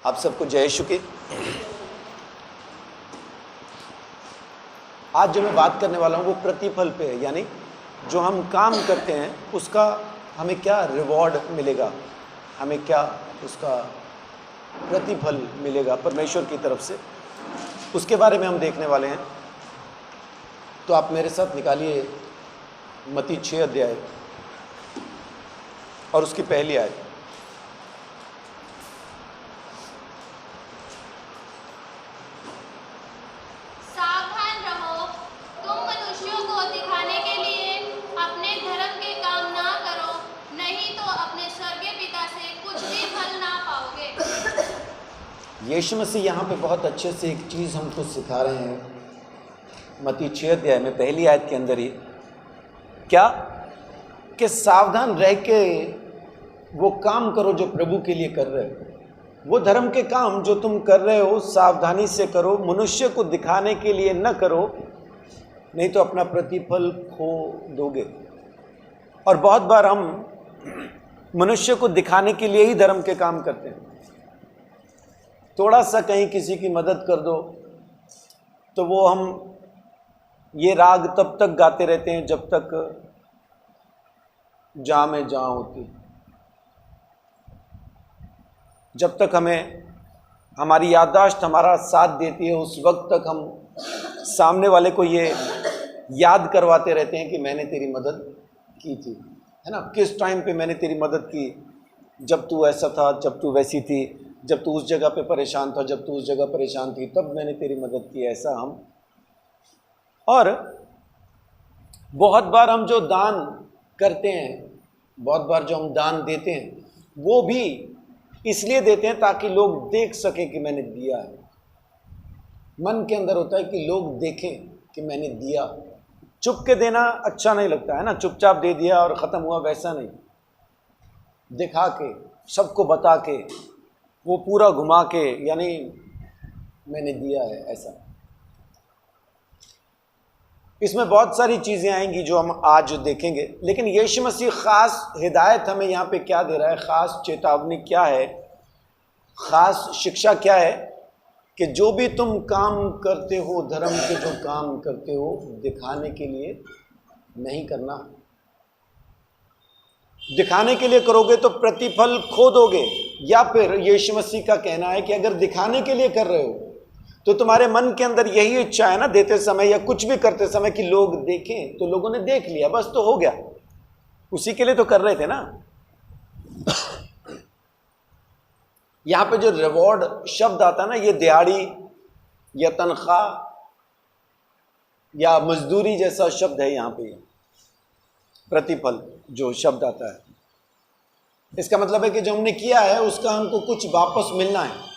आप सबको जय यीशु की। आज जो मैं बात करने वाला हूँ वो प्रतिफल पे है, यानी जो हम काम करते हैं उसका हमें क्या रिवॉर्ड मिलेगा, हमें क्या उसका प्रतिफल मिलेगा परमेश्वर की तरफ से, उसके बारे में हम देखने वाले हैं। तो आप मेरे साथ निकालिए मत्ती 6 अध्याय और उसकी पहली आयत। सावधान रहो, तुम मनुष्यों को दिखाने के लिए अपने धर्म के काम ना करो, नहीं तो अपने स्वर्गीय पिता से कुछ भी फल ना पाओगे। यीशु मसीह यहाँ पे बहुत अच्छे से एक चीज़ हमको सिखा रहे हैं मत्ती 6 अध्याय में पहली आयत के अंदर ही, क्या कि सावधान रह के वो काम करो जो प्रभु के लिए कर रहे हो। वो धर्म के काम जो तुम कर रहे हो सावधानी से करो, मनुष्य को दिखाने के लिए न करो, नहीं तो अपना प्रतिफल खो दोगे। और बहुत बार हम मनुष्य को दिखाने के लिए ही धर्म के काम करते हैं। थोड़ा सा कहीं किसी की मदद कर दो तो वो हम ये राग तब तक गाते रहते हैं जब तक जा में जा होती, जब तक हमें हमारी याददाश्त हमारा साथ देती है, उस वक्त तक हम सामने वाले को ये याद करवाते रहते हैं कि मैंने तेरी मदद की थी, है ना। किस टाइम पे मैंने तेरी मदद की, जब तू ऐसा था, जब तू वैसी थी, जब तू उस जगह पे परेशान था, जब तू उस जगह परेशान थी, तब मैंने तेरी मदद की। ऐसा हम, और बहुत बार हम जो दान करते हैं, बहुत बार जो हम दान देते हैं, वो भी इसलिए देते हैं ताकि लोग देख सकें कि मैंने दिया है। मन के अंदर होता है कि लोग देखें कि मैंने दिया। चुप के देना अच्छा नहीं लगता है ना, चुपचाप दे दिया और ख़त्म हुआ, वैसा नहीं। दिखा के, सबको बता के, वो पूरा घुमा के, यानी मैंने दिया है, ऐसा। इसमें बहुत सारी चीज़ें आएंगी जो हम आज देखेंगे, लेकिन यीशु मसीह ख़ास हिदायत हमें यहाँ पे क्या दे रहा है, ख़ास चेतावनी क्या है, ख़ास शिक्षा क्या है कि जो भी तुम काम करते हो, धर्म के जो काम करते हो, दिखाने के लिए नहीं करना। दिखाने के लिए करोगे तो प्रतिफल खो दोगे। या फिर यीशु मसीह का कहना है कि अगर दिखाने के लिए कर रहे हो तो तुम्हारे मन के अंदर यही इच्छा है ना, देते समय या कुछ भी करते समय, कि लोग देखें। तो लोगों ने देख लिया, बस तो हो गया, उसी के लिए तो कर रहे थे ना। यहां पे जो रिवॉर्ड शब्द आता है ना, ये दिहाड़ी या तनख्वाह या मजदूरी जैसा शब्द है। यहां पे प्रतिफल जो शब्द आता है, इसका मतलब है कि जो हमने किया है उसका हमको कुछ वापस मिलना है।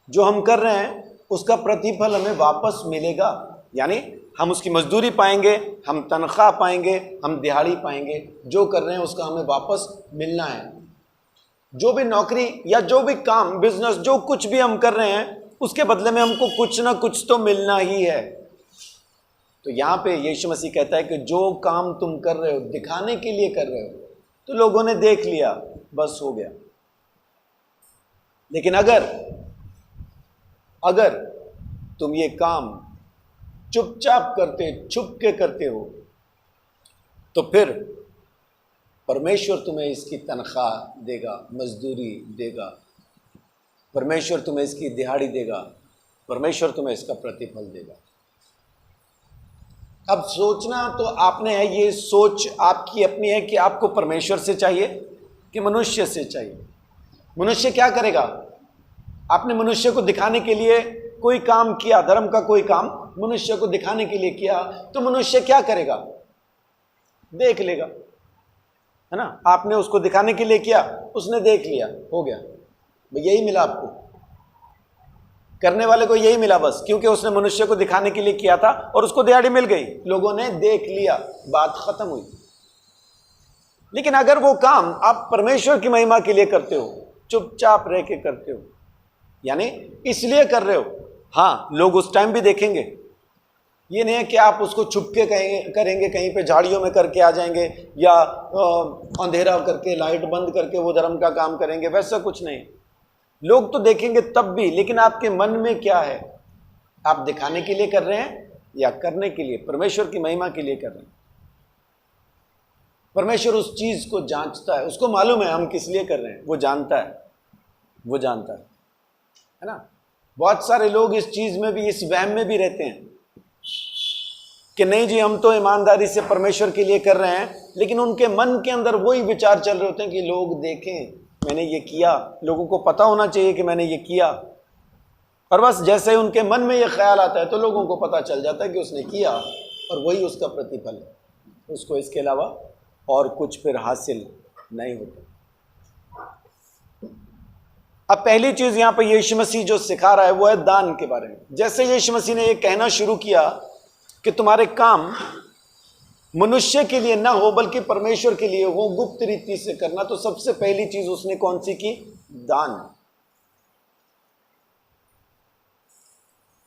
जो हम कर रहे हैं उसका प्रतिफल हमें वापस मिलेगा, यानी हम उसकी मजदूरी पाएंगे, हम तनख्वाह पाएंगे, हम दिहाड़ी पाएंगे। जो कर रहे हैं उसका हमें वापस मिलना है। जो भी नौकरी या जो भी काम, बिजनेस, जो कुछ भी हम कर रहे हैं उसके बदले में हमको कुछ ना कुछ तो मिलना ही है। तो यहाँ पे यीशु मसीह कहता है कि जो काम तुम कर रहे हो, दिखाने के लिए कर रहे हो, तो लोगों ने देख लिया, बस हो गया। लेकिन अगर तुम ये काम चुपचाप करते, छुप के करते हो, तो फिर परमेश्वर तुम्हें इसकी तनख्वाह देगा, मजदूरी देगा, परमेश्वर तुम्हें इसकी दिहाड़ी देगा, परमेश्वर तुम्हें इसका प्रतिफल देगा। अब सोचना तो आपने है, ये सोच आपकी अपनी है कि आपको परमेश्वर से चाहिए कि मनुष्य से चाहिए। मनुष्य क्या करेगा? आपने मनुष्य को दिखाने के लिए कोई काम किया, धर्म का कोई काम मनुष्य को दिखाने के लिए किया, तो मनुष्य क्या करेगा? देख लेगा, है ना। आपने उसको दिखाने के लिए किया, उसने देख लिया, हो गया, यही मिला आपको, करने वाले को यही मिला बस, क्योंकि उसने मनुष्य को दिखाने के लिए किया था और उसको दिहाड़ी मिल गई, लोगों ने देख लिया, बात खत्म हुई। लेकिन अगर वो काम आप परमेश्वर की महिमा के लिए करते हो, चुपचाप रह के करते हो, यानी इसलिए कर रहे हो, हाँ लोग उस टाइम भी देखेंगे, ये नहीं है कि आप उसको छुप के करेंगे, कहीं पे झाड़ियों में करके आ जाएंगे या अंधेरा करके लाइट बंद करके वो धर्म का काम करेंगे, वैसा कुछ नहीं। लोग तो देखेंगे तब भी, लेकिन आपके मन में क्या है? आप दिखाने के लिए कर रहे हैं या करने के लिए, परमेश्वर की महिमा के लिए कर रहे हैं? परमेश्वर उस चीज को जांचता है, उसको मालूम है हम किस लिए कर रहे हैं, वो जानता है, वो जानता है ना। बहुत सारे लोग इस चीज में भी, इस वहम में भी रहते हैं कि नहीं जी हम तो ईमानदारी से परमेश्वर के लिए कर रहे हैं, लेकिन उनके मन के अंदर वही विचार चल रहे होते हैं कि लोग देखें मैंने ये किया, लोगों को पता होना चाहिए कि मैंने ये किया। और बस जैसे ही उनके मन में ये ख्याल आता है तो लोगों को पता चल जाता है कि उसने किया, और वही उसका प्रतिफल है, उसको इसके अलावा और कुछ फिर हासिल नहीं होता। अब पहली चीज यहां पर यीशु मसीह जो सिखा रहा है वो है दान के बारे में। जैसे यीशु मसीह ने ये कहना शुरू किया कि तुम्हारे काम मनुष्य के लिए ना हो बल्कि परमेश्वर के लिए हो, गुप्त रीति से करना, तो सबसे पहली चीज उसने कौन सी की? दान।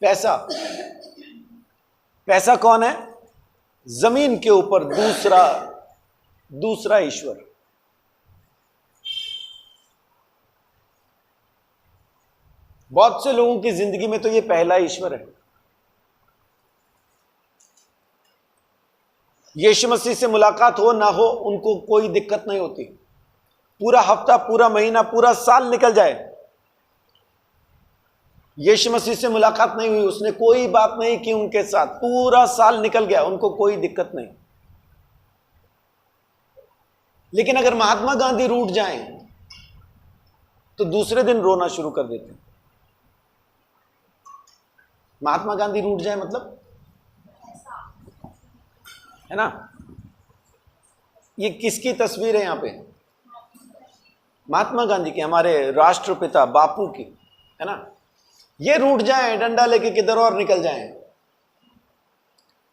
पैसा। पैसा कौन है? जमीन के ऊपर दूसरा ईश्वर। बहुत से लोगों की जिंदगी में तो ये पहला ईश्वर है। यीशु मसीह से मुलाकात हो ना हो उनको कोई दिक्कत नहीं होती। पूरा हफ्ता, पूरा महीना, पूरा साल निकल जाए, यीशु मसीह से मुलाकात नहीं हुई, उसने कोई बात नहीं की उनके साथ, पूरा साल निकल गया, उनको कोई दिक्कत नहीं। लेकिन अगर महात्मा गांधी रूठ जाएं तो दूसरे दिन रोना शुरू कर देते हैं। महात्मा गांधी रूठ जाए मतलब, है ना। ये किसकी तस्वीर है यहां पे? महात्मा गांधी की, हमारे राष्ट्रपिता बापू की, है ना। ये रूठ जाएं, डंडा लेके किधर और निकल जाएं,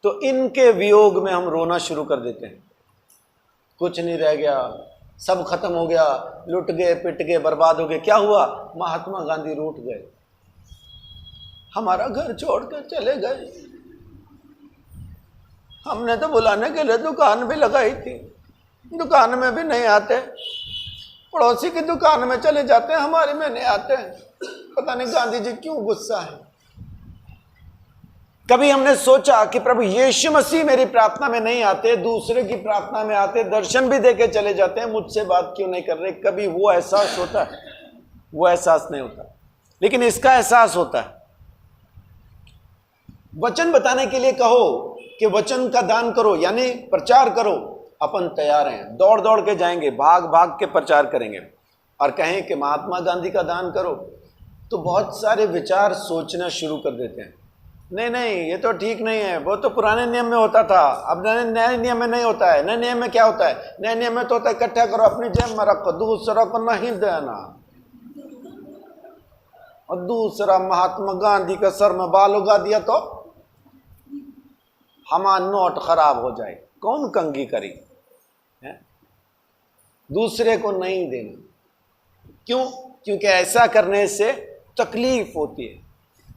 तो इनके वियोग में हम रोना शुरू कर देते हैं। कुछ नहीं रह गया, सब खत्म हो गया, लुट गए, पिट गए, बर्बाद हो गए। क्या हुआ? महात्मा गांधी रूठ गए, हमारा घर छोड़कर चले गए। हमने तो बुलाने के लिए दुकान भी लगाई थी, दुकान में भी नहीं आते, पड़ोसी की दुकान में चले जाते हैं, हमारे में नहीं आते। पता नहीं गांधी जी क्यों गुस्सा है। कभी हमने सोचा कि प्रभु यीशु मसीह मेरी प्रार्थना में नहीं आते, दूसरे की प्रार्थना में आते, दर्शन भी देके चले जाते हैं, मुझसे बात क्यों नहीं कर रहे? कभी वो एहसास होता है? वो एहसास नहीं होता, लेकिन इसका एहसास होता है। वचन बताने के लिए कहो कि वचन का दान करो, यानी प्रचार करो, अपन तैयार हैं, दौड़ दौड़ के जाएंगे, भाग भाग के प्रचार करेंगे। और कहें कि महात्मा गांधी का दान करो, तो बहुत सारे विचार सोचना शुरू कर देते हैं, नहीं नहीं ये तो ठीक नहीं है, वो तो पुराने नियम में होता था, अब नए नियम में नहीं होता है। नए नियम में क्या होता है? नए नियम में तो होता है इकट्ठा करो, अपनी जेब में रखो, दूसरा को नहीं देना। और दूसरा महात्मा गांधी का सर में बाल उगा दिया तो हमारा नोट खराब हो जाए, कौन कंघी करी है? दूसरे को नहीं देना। क्यों? क्योंकि ऐसा करने से तकलीफ होती है।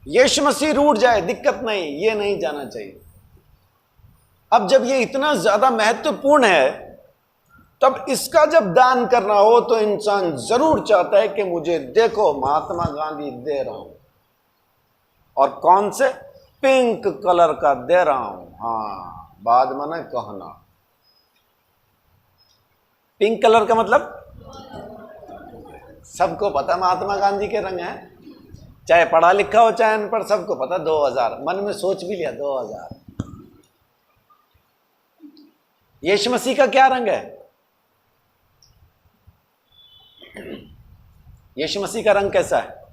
यीशु मसीह रूठ जाए दिक्कत नहीं, ये नहीं जाना चाहिए। अब जब ये इतना ज्यादा महत्वपूर्ण है, तब इसका जब दान करना हो तो इंसान जरूर चाहता है कि मुझे देखो महात्मा गांधी दे रहा हूं, और कौन से? पिंक कलर का दे रहा हूं। हाँ, बाद में ना कहना। पिंक कलर का मतलब सबको पता महात्मा गांधी के रंग है, चाहे पढ़ा लिखा हो चाहे अनपढ़, सबको पता। 2000 मन में सोच भी लिया, 2000। यीशु मसीह का क्या रंग है? यीशु मसीह का रंग कैसा है?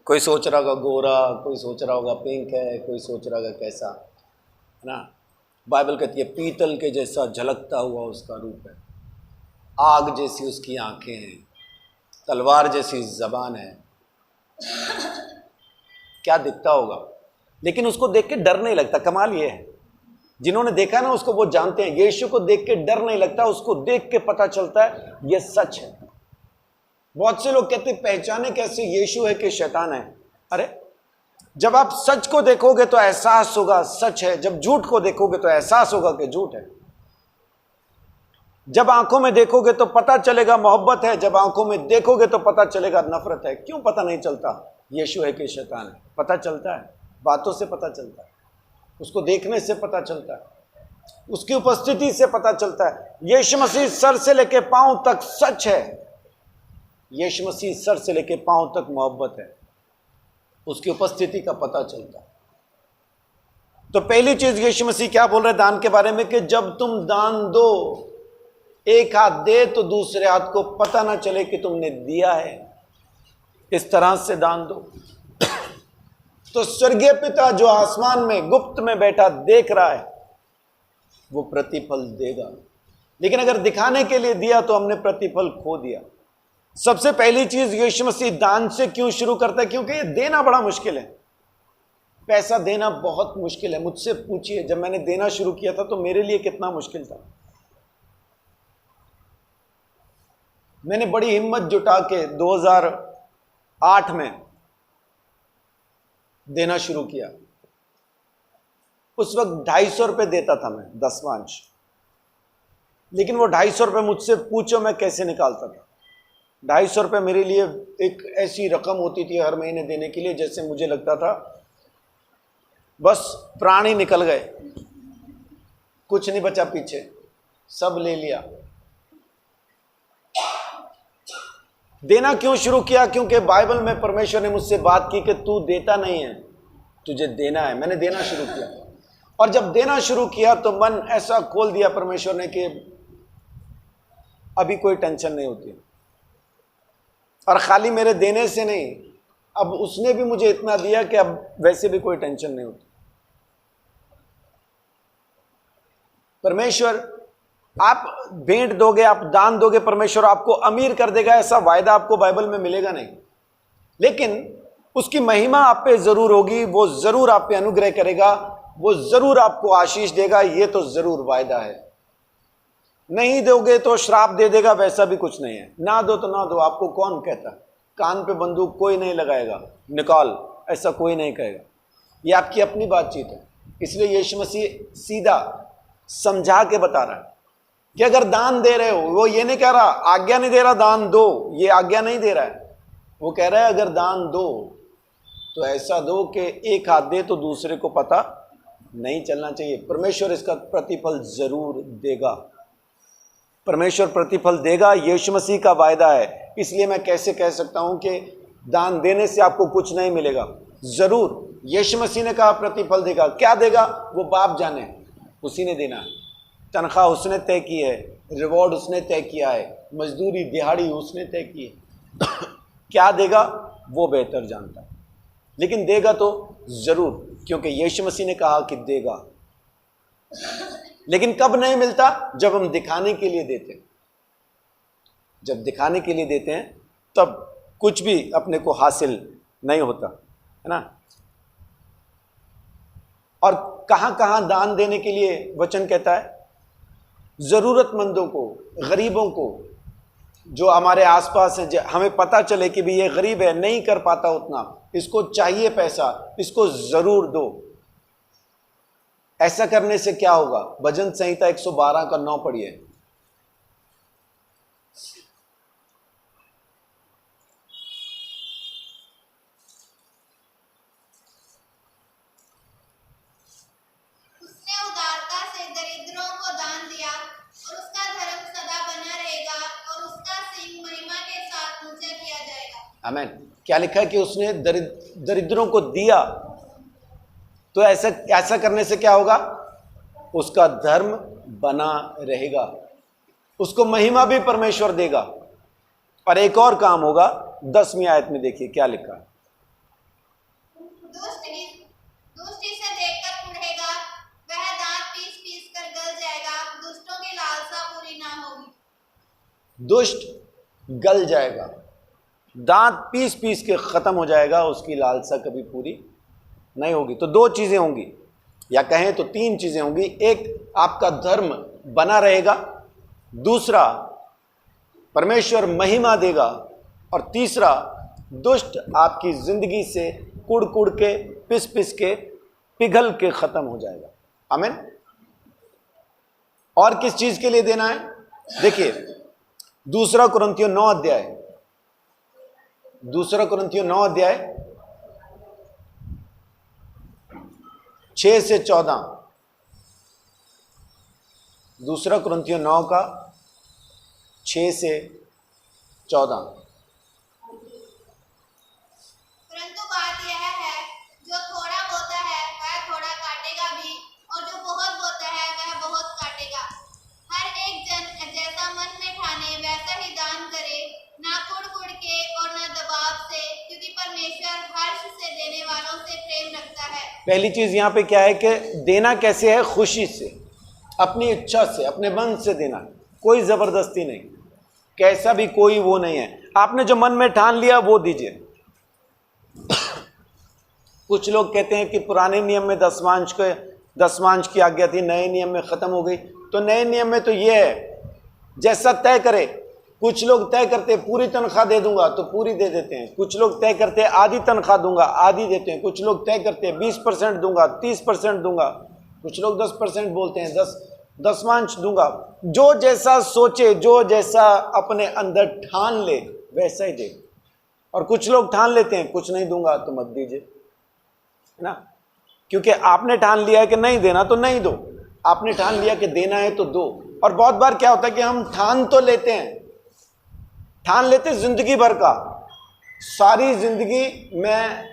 कोई सोच रहा होगा गोरा, कोई सोच रहा होगा पिंक है, कोई सोच रहा होगा कैसा, है ना। बाइबल कहती है पीतल के जैसा झलकता हुआ उसका रूप है, आग जैसी उसकी आंखें हैं, तलवार जैसी जबान है। क्या दिखता होगा, लेकिन उसको देख के डर नहीं लगता। कमाल ये है, जिन्होंने देखा ना उसको वो जानते हैं। यीशु को देख के डर नहीं लगता, उसको देख के पता चलता है ये सच है, बहुत से लोग कहते पहचाने कैसे यीशु है कि शैतान है। अरे जब आप सच को देखोगे तो एहसास होगा सच है, जब झूठ को देखोगे तो एहसास होगा कि झूठ है। जब आंखों में देखोगे तो पता चलेगा मोहब्बत है, जब आंखों में देखोगे तो पता चलेगा नफरत है। क्यों पता नहीं चलता यीशु है कि शैतान है? पता चलता है, बातों से पता चलता है, उसको देखने से पता चलता है, उसकी उपस्थिति से पता चलता है। यीशु मसीह सर से लेके पांव तक सच है, यीशु मसीह सर से लेके पांव तक मोहब्बत है, उसकी उपस्थिति का पता चलता है। तो पहली चीज यीशु मसीह क्या बोल रहे हैं दान के बारे में कि जब तुम दान दो, एक हाथ दे तो दूसरे हाथ को पता ना चले कि तुमने दिया है। इस तरह से दान दो तो स्वर्गीय पिता जो आसमान में गुप्त में बैठा देख रहा है वो प्रतिफल देगा। लेकिन अगर दिखाने के लिए दिया तो हमने प्रतिफल खो दिया। सबसे पहली चीज यीशु मसीह दान से क्यों शुरू करता है? क्योंकि ये देना बड़ा मुश्किल है, पैसा देना बहुत मुश्किल है। मुझसे पूछिए जब मैंने देना शुरू किया था तो मेरे लिए कितना मुश्किल था। मैंने बड़ी हिम्मत जुटा के 2008 में देना शुरू किया। उस वक्त 250 रुपये देता था मैं, दसवांश। लेकिन वो 250 रुपये मुझसे पूछो मैं कैसे निकालता था। 250 रुपये मेरे लिए एक ऐसी रकम होती थी हर महीने देने के लिए जैसे मुझे लगता था बस प्राण ही निकल गए, कुछ नहीं बचा पीछे, सब ले लिया। देना क्यों शुरू किया? क्योंकि बाइबल में परमेश्वर ने मुझसे बात की कि तू देता नहीं है, तुझे देना है। मैंने देना शुरू किया और जब देना शुरू किया तो मन ऐसा खोल दिया परमेश्वर ने कि अभी कोई टेंशन नहीं होती। और खाली मेरे देने से नहीं, अब उसने भी मुझे इतना दिया कि अब वैसे भी कोई टेंशन नहीं होती। परमेश्वर आप भेंट दोगे, आप दान दोगे, परमेश्वर आपको अमीर कर देगा ऐसा वायदा आपको बाइबल में मिलेगा नहीं। लेकिन उसकी महिमा आप पे जरूर होगी, वो जरूर आप पे अनुग्रह करेगा, वो जरूर आपको आशीष देगा, ये तो जरूर वायदा है। नहीं दोगे तो श्राप दे देगा, वैसा भी कुछ नहीं है। ना दो तो ना दो, आपको कौन कहता? कान पे बंदूक कोई नहीं लगाएगा, निकाल, ऐसा कोई नहीं कहेगा। ये आपकी अपनी बातचीत है। इसलिए यीशु मसीह सीधा समझा के बता रहा है कि अगर दान दे रहे हो, वो ये नहीं कह रहा, आज्ञा नहीं दे रहा दान दो, ये आज्ञा नहीं दे रहा है। वो कह रहा है अगर दान दो तो ऐसा दो कि एक हाथ दे तो दूसरे को पता नहीं चलना चाहिए। परमेश्वर इसका प्रतिफल जरूर देगा, परमेश्वर प्रतिफल देगा, यीशु मसीह का वायदा है। इसलिए मैं कैसे कह सकता हूं कि दान देने से आपको कुछ नहीं मिलेगा? जरूर यीशु मसीह ने कहा प्रतिफल देगा। क्या देगा वो बाप जाने, उसी ने देना है। तनख्वाह उसने तय की है, रिवॉर्ड उसने तय किया है, मजदूरी दिहाड़ी उसने तय की है। क्या देगा वो बेहतर जानता है, लेकिन देगा तो जरूर, क्योंकि यीशु मसीह ने कहा कि देगा। लेकिन कब नहीं मिलता? जब हम दिखाने के लिए देते हैं। जब दिखाने के लिए देते हैं तब कुछ भी अपने को हासिल नहीं होता, है ना। और कहां कहां दान देने के लिए वचन कहता है? जरूरतमंदों को, गरीबों को, जो हमारे आसपास हैं, हमें पता चले कि भी ये गरीब है, नहीं कर पाता उतना, इसको चाहिए पैसा, इसको जरूर दो। ऐसा करने से क्या होगा? भजन संहिता 112 का 9 पढ़िए। उसने उदारता से दरिद्रों को दान दिया और उसका धर्म सदा बना रहेगा और उसका सिंह महिमा के साथ ऊंचा किया जाएगा। आमीन। क्या लिखा है कि उसने दरिद्रों को दिया, तो ऐसा करने से क्या होगा? उसका धर्म बना रहेगा, उसको महिमा भी परमेश्वर देगा। और एक और काम होगा, 10वीं आयत में देखिए क्या लिखा है। दुष्ट इसे देखकर कुढ़ेगा, वह दांत पीस पीस कर गल जाएगा, दुष्टों की लालसा पूरी ना होगी। दुष्ट गल जाएगा, दांत पीस पीस के खत्म हो जाएगा, उसकी लालसा कभी पूरी नहीं होगी। तो 2 चीजें होंगी, या कहें तो 3 चीजें होंगी। एक, आपका धर्म बना रहेगा। दूसरा, परमेश्वर महिमा देगा। और तीसरा, दुष्ट आपकी जिंदगी से कुड़ कुड़ के, पिस पिस के, पिघल के खत्म हो जाएगा। आमीन। और किस चीज के लिए देना है? देखिए, 2 कुरिन्थियों 9 अध्याय, 2 कुरिन्थियों 9 अध्याय 6 से 14, 2 कुरिन्थियों 9 का 6 से 14। परंतु बात यह है, जो थोड़ा बोता है वह थोड़ा काटेगा भी, और जो बहुत बोता है वह बहुत काटेगा। हर एक जन जैसा मन में ठाने वैसा ही दान करे, ना कुड़ कुड़ के और ना दबाव से, क्योंकि परमेश्वर हर्ष से देने वालों से प्रेम रखता है। पहली चीज यहां पे क्या है कि देना कैसे है? खुशी से, अपनी इच्छा से, अपने मन से देना, कोई जबरदस्ती नहीं, कैसा भी कोई वो नहीं है। आपने जो मन में ठान लिया वो दीजिए। कुछ लोग कहते हैं कि पुराने नियम में दसवांश की आज्ञा थी, नए नियम में खत्म हो गई। तो नए नियम में तो ये है, जैसा तय करे। कुछ लोग तय करते पूरी तनख्वाह दे दूंगा तो पूरी दे देते हैं, कुछ लोग तय करते आधी तनख्वाह दूंगा, आधी देते हैं, कुछ लोग तय करते 20% दूंगा, 30% दूंगा, कुछ लोग 10% बोलते हैं, दसवांश दूंगा। जो जैसा सोचे, जो जैसा अपने अंदर ठान ले वैसा ही दे। और कुछ लोग ठान लेते हैं कुछ नहीं दूंगा तो मत दीजिए, है ना, क्योंकि आपने ठान लिया है कि नहीं देना तो नहीं दो, आपने ठान लिया कि देना है तो दो। और बहुत बार क्या होता है कि हम ठान तो लेते हैं, ठान लेते जिंदगी भर का, सारी जिंदगी मैं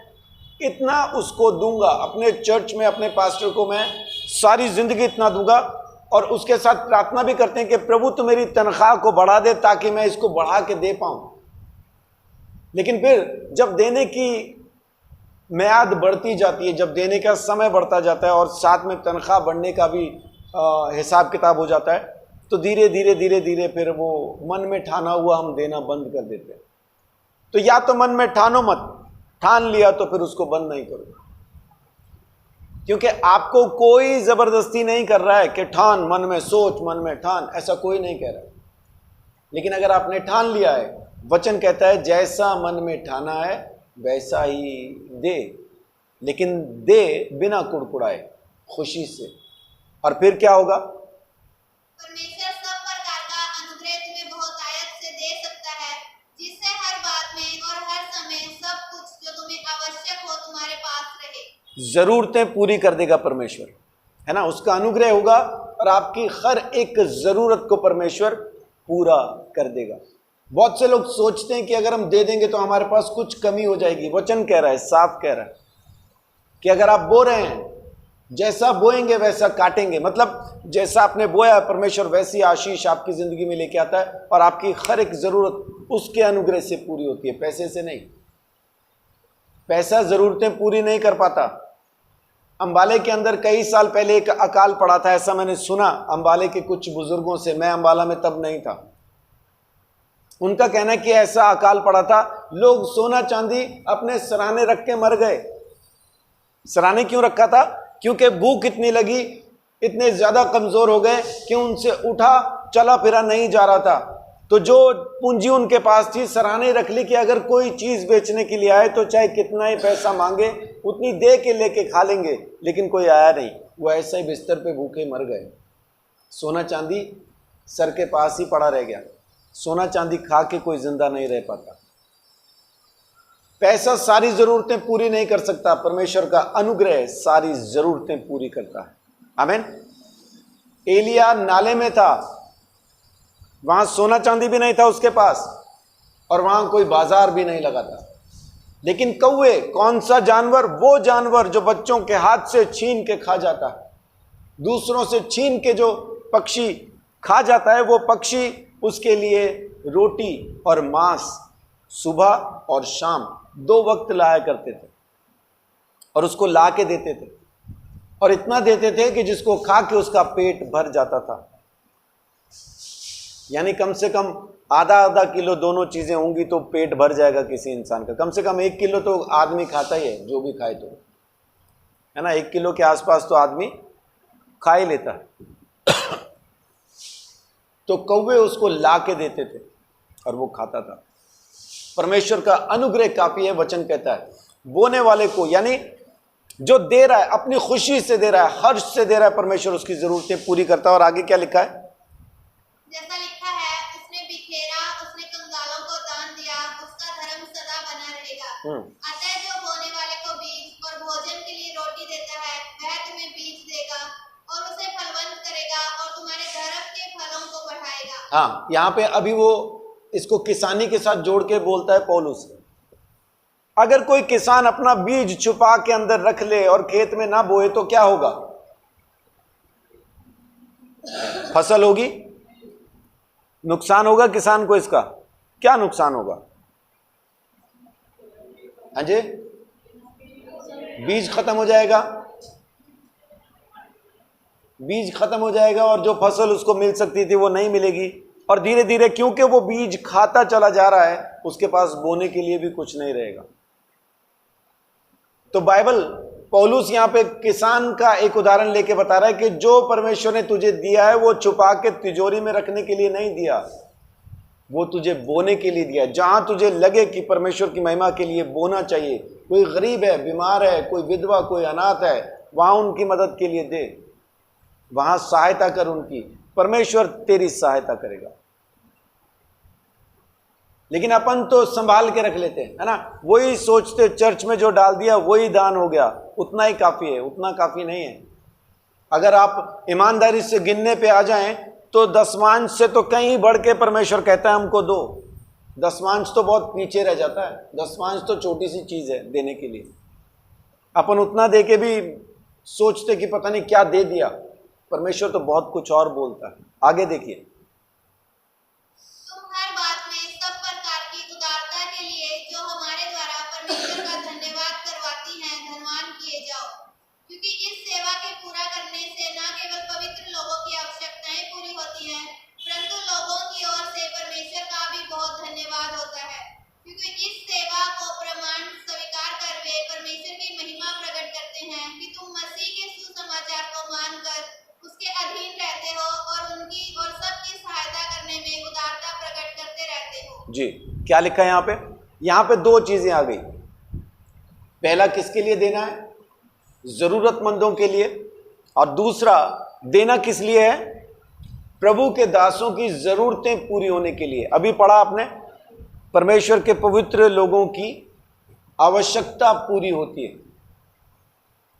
इतना उसको दूंगा, अपने चर्च में अपने पास्टर को मैं सारी जिंदगी इतना दूंगा, और उसके साथ प्रार्थना भी करते हैं कि प्रभु तू मेरी तनख्वाह को बढ़ा दे ताकि मैं इसको बढ़ा के दे पाऊं। लेकिन फिर जब देने की म्याद बढ़ती जाती है, जब देने का समय बढ़ता जाता है और साथ में तनख्वाह बढ़ने का भी हिसाब किताब हो जाता है, तो धीरे धीरे धीरे धीरे फिर वो मन में ठाना हुआ हम देना बंद कर देते हैं। तो या तो मन में ठानो मत, ठान लिया तो फिर उसको बंद नहीं करो, क्योंकि आपको कोई जबरदस्ती नहीं कर रहा है कि ठान, मन में सोच, मन में ठान, ऐसा कोई नहीं कह रहा। लेकिन अगर आपने ठान लिया है, वचन कहता है जैसा मन में ठाना है वैसा ही दे, लेकिन दे बिना कुड़कुड़ाए, खुशी से। और फिर क्या होगा? परमेश्वर सब प्रकार का अनुग्रह तुम्हें बहुत आयत से दे सकता है, जिससे हर बात में और हर समय सब कुछ जो तुम्हें आवश्यक हो तुम्हारे पास रहे। जरूरतें पूरी कर देगा परमेश्वर, है ना, उसका अनुग्रह होगा और आपकी हर एक जरूरत को परमेश्वर पूरा कर देगा। बहुत से लोग सोचते हैं कि अगर हम दे देंगे तो हमारे पास कुछ कमी हो जाएगी। वचन कह रहा है, साफ कह रहा है कि अगर आप बो रहे हैं, जैसा बोएंगे वैसा काटेंगे। मतलब जैसा आपने बोया परमेश्वर वैसी आशीष आपकी जिंदगी में लेके आता है, और आपकी हर एक जरूरत उसके अनुग्रह से पूरी होती है, पैसे से नहीं। पैसा जरूरतें पूरी नहीं कर पाता। अंबाले के अंदर कई साल पहले एक अकाल पड़ा था, ऐसा मैंने सुना अंबाले के कुछ बुजुर्गों से। मैं अंबाला में तब नहीं था। उनका कहना है कि ऐसा अकाल पड़ा था, लोग सोना चांदी अपने सराहने रख के मर गए। सराहने क्यों रखा था? क्योंकि भूख इतनी लगी, इतने ज्यादा कमजोर हो गए कि उनसे उठा चला फिरा नहीं जा रहा था। तो जो पूंजी उनके पास थी, सराहने रख ली कि अगर कोई चीज बेचने के लिए आए तो चाहे कितना ही पैसा मांगे उतनी दे के लेके खा लेंगे, लेकिन कोई आया नहीं। वो ऐसे ही बिस्तर पे भूखे मर गए। सोना चांदी सर के पास ही पड़ा रह गया। सोना चांदी खा के कोई जिंदा नहीं रह पाता। पैसा सारी जरूरतें पूरी नहीं कर सकता, परमेश्वर का अनुग्रह सारी जरूरतें पूरी करता है। आमीन। एलिया नाले में था, वहां सोना चांदी भी नहीं था उसके पास, और वहां कोई बाजार भी नहीं लगा था। लेकिन कौवे, कौन सा जानवर? वो जानवर जो बच्चों के हाथ से छीन के खा जाता है, दूसरों से छीन के जो पक्षी खा जाता है, वो पक्षी उसके लिए रोटी और मांस सुबह और शाम 2 वक्त लाया करते थे, और उसको ला के देते थे, और इतना देते थे कि जिसको खा के उसका पेट भर जाता था। यानी कम से कम आधा किलो दोनों चीजें होंगी तो पेट भर जाएगा किसी इंसान का। कम से कम 1 किलो तो आदमी खाता ही है, जो भी खाए तो, है ना। 1 किलो के आसपास तो आदमी खा ही लेता है। तो कौवे उसको ला के देते थे और वो खाता था। परमेश्वर का अनुग्रह काफी है, वचन कहता है। बोने वाले को, यानी जो दे रहा है अपनी खुशी से दे रहा है, हर्ष से दे रहा है, परमेश्वर उसकी जरूरतें पूरी करता है। और आगे क्या लिखा है? जैसा लिखा है, उसने बिखेरा, उसने कंगालों को दान दिया, उसका धर्म सदा बना रहेगा। अतः जो बोने वाले को बीज और भोजन के लिए रोटी देता है, वह तुम्हें बीज देगा और उसे फलवंत करेगा और तुम्हारे धर्म के फलों को बढ़ाएगा। हाँ, यहाँ पे अभी वो इसको किसानी के साथ जोड़ के बोलता है पौलुस। अगर कोई किसान अपना बीज छुपा के अंदर रख ले और खेत में ना बोए तो क्या होगा? फसल होगी, नुकसान होगा किसान को। इसका क्या नुकसान होगा? हाँ जी, बीज खत्म हो जाएगा, बीज खत्म हो जाएगा और जो फसल उसको मिल सकती थी वो नहीं मिलेगी। और धीरे धीरे क्योंकि वो बीज खाता चला जा रहा है, उसके पास बोने के लिए भी कुछ नहीं रहेगा। तो बाइबल, पौलुस यहां पे किसान का एक उदाहरण लेके बता रहा है कि जो परमेश्वर ने तुझे दिया है वो छुपा के तिजोरी में रखने के लिए नहीं दिया, वो तुझे बोने के लिए दिया। जहां तुझे लगे कि परमेश्वर की महिमा के लिए बोना चाहिए, कोई गरीब है, बीमार है, कोई विधवा, कोई अनाथ है, वहां उनकी मदद के लिए दे, वहां सहायता कर उनकी। परमेश्वर तेरी सहायता करेगा। लेकिन अपन तो संभाल के रख लेते हैं, है ना, वही सोचते चर्च में जो डाल दिया वही दान हो गया, उतना ही काफी है। उतना काफी नहीं है। अगर आप ईमानदारी से गिनने पे आ जाएं तो दशमांश से तो कहीं बढ़ के परमेश्वर कहता है हमको दो। दशमांश तो बहुत पीछे रह जाता है, दशमांश तो छोटी सी चीज है देने के लिए। अपन उतना दे के भी सोचते कि पता नहीं क्या दे दिया। परमेश्वर तो बहुत कुछ और बोलता है। आगे देखिए, तुम हर बात में सब प्रकार की उदारता के लिए जो हमारे द्वारा परमेश्वर का धन्यवाद करवाती हैं धनवान किए जाओ, क्योंकि इस सेवा के पूरा करने से न केवल पवित्र लोगों की आवश्यकताएं पूरी होती हैं, परंतु लोगों की ओर से परमेश्वर का भी बहुत धन्यवाद होता है, क्योंकि इस सेवा को प्रमाण स्वीकार कर वे परमेश्वर की महिमा प्रकट करते हैं कि तुम मसीह के सुसमाचार को मानकर उसके अधीन रहते हो और उनकी और सबकी सहायता करने में उदारता प्रकट करते रहते हो। जी, क्या लिखा है यहाँ पे? यहाँ पे दो चीजें आ गई। पहला किसके लिए देना है? जरूरतमंदों के लिए। और दूसरा देना किस लिए है? प्रभु के दासों की जरूरतें पूरी होने के लिए। अभी पढ़ा आपने, परमेश्वर के पवित्र लोगों की आवश्यकता पूरी होती है।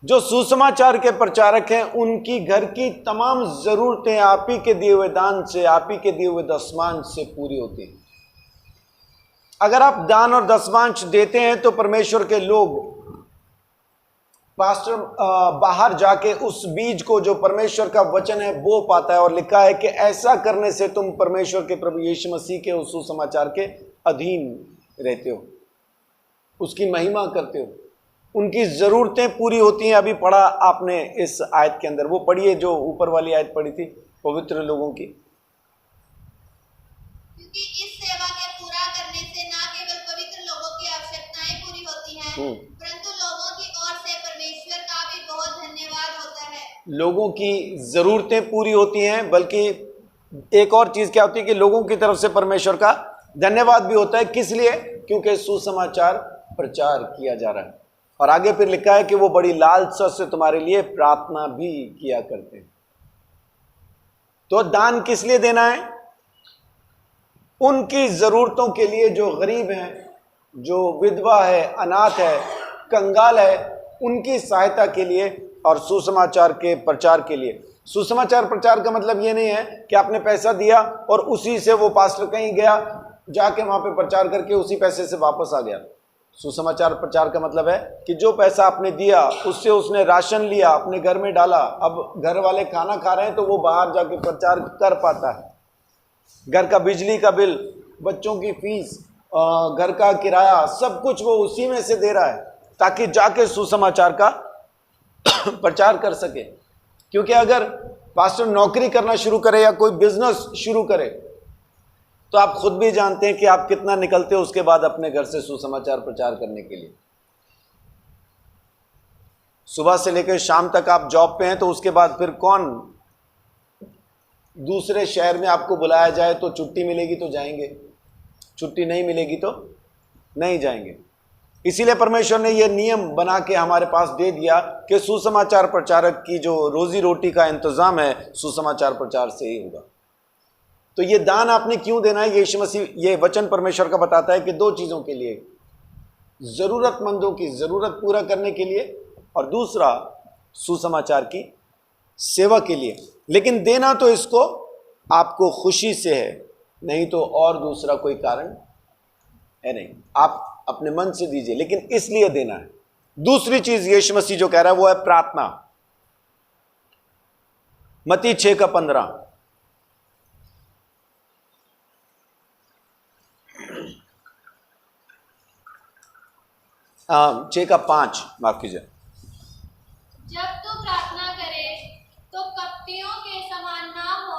जो सुसमाचार के प्रचारक हैं उनकी घर की तमाम जरूरतें आप ही के दिए हुए दान से, आप ही के दिए हुए दशमांश से पूरी होती हैं। अगर आप दान और दशमांश देते हैं तो परमेश्वर के लोग, पास्टर बाहर जाके उस बीज को जो परमेश्वर का वचन है बो पाता है। और लिखा है कि ऐसा करने से तुम परमेश्वर के प्रभु यीशु मसीह के उस सुसमाचार के अधीन रहते हो, उसकी महिमा करते हो, उनकी जरूरतें पूरी होती हैं। अभी पढ़ा आपने इस आयत के अंदर, वो पढ़िए जो ऊपर वाली आयत पढ़ी थी पवित्र लोगों की। क्योंकि इस सेवा के पूरा करने से न केवल पवित्र लोगों की आवश्यकताएं पूरी होती हैं, परंतु लोगों की ओर से परमेश्वर का भी बहुत धन्यवाद होता है। लोगों की जरूरतें पूरी होती हैं, बल्कि एक और चीज क्या होती है कि लोगों की तरफ से परमेश्वर का धन्यवाद भी होता है। किस लिए? क्योंकि सुसमाचार प्रचार किया जा रहा है। और आगे फिर लिखा है कि वो बड़ी लालसा से तुम्हारे लिए प्रार्थना भी किया करते हैं। तो दान किस लिए देना है? उनकी जरूरतों के लिए, जो गरीब हैं, जो विधवा है, अनाथ है, कंगाल है, उनकी सहायता के लिए और सुसमाचार के प्रचार के लिए। सुसमाचार प्रचार का मतलब ये नहीं है कि आपने पैसा दिया और उसी से वो पास्टर कहीं गया, जाके वहां पे प्रचार करके उसी पैसे से वापस आ गया। सुसमाचार प्रचार का मतलब है कि जो पैसा आपने दिया उससे उसने राशन लिया, अपने घर में डाला, अब घर वाले खाना खा रहे हैं तो वो बाहर जाके प्रचार कर पाता है। घर का बिजली का बिल, बच्चों की फीस, घर का किराया, सब कुछ वो उसी में से दे रहा है ताकि जाके सुसमाचार का प्रचार कर सके। क्योंकि अगर पास्टर नौकरी करना शुरू करे या कोई बिजनेस शुरू करे तो आप खुद भी जानते हैं कि आप कितना निकलते हो उसके बाद अपने घर से सुसमाचार प्रचार करने के लिए। सुबह से लेकर शाम तक आप जॉब पे हैं तो उसके बाद फिर कौन, दूसरे शहर में आपको बुलाया जाए तो छुट्टी मिलेगी तो जाएंगे, छुट्टी नहीं मिलेगी तो नहीं जाएंगे। इसीलिए परमेश्वर ने यह नियम बना के हमारे पास दे दिया कि सुसमाचार प्रचारक की जो रोजी रोटी का इंतजाम है सुसमाचार प्रचार से ही होगा। तो ये दान आपने क्यों देना है? यीशु मसीह, ये वचन परमेश्वर का बताता है कि दो चीजों के लिए, जरूरतमंदों की जरूरत पूरा करने के लिए और दूसरा सुसमाचार की सेवा के लिए। लेकिन देना तो इसको आपको खुशी से है, नहीं तो और दूसरा कोई कारण है नहीं। आप अपने मन से दीजिए, लेकिन इसलिए देना है। दूसरी चीज यीशु मसीह जो कह रहा है वो है प्रार्थना। मत्ती 6:15, हाँ 6:5, माफ कीजिए। जब तू प्रार्थना करे तो कपटियों के समान ना हो,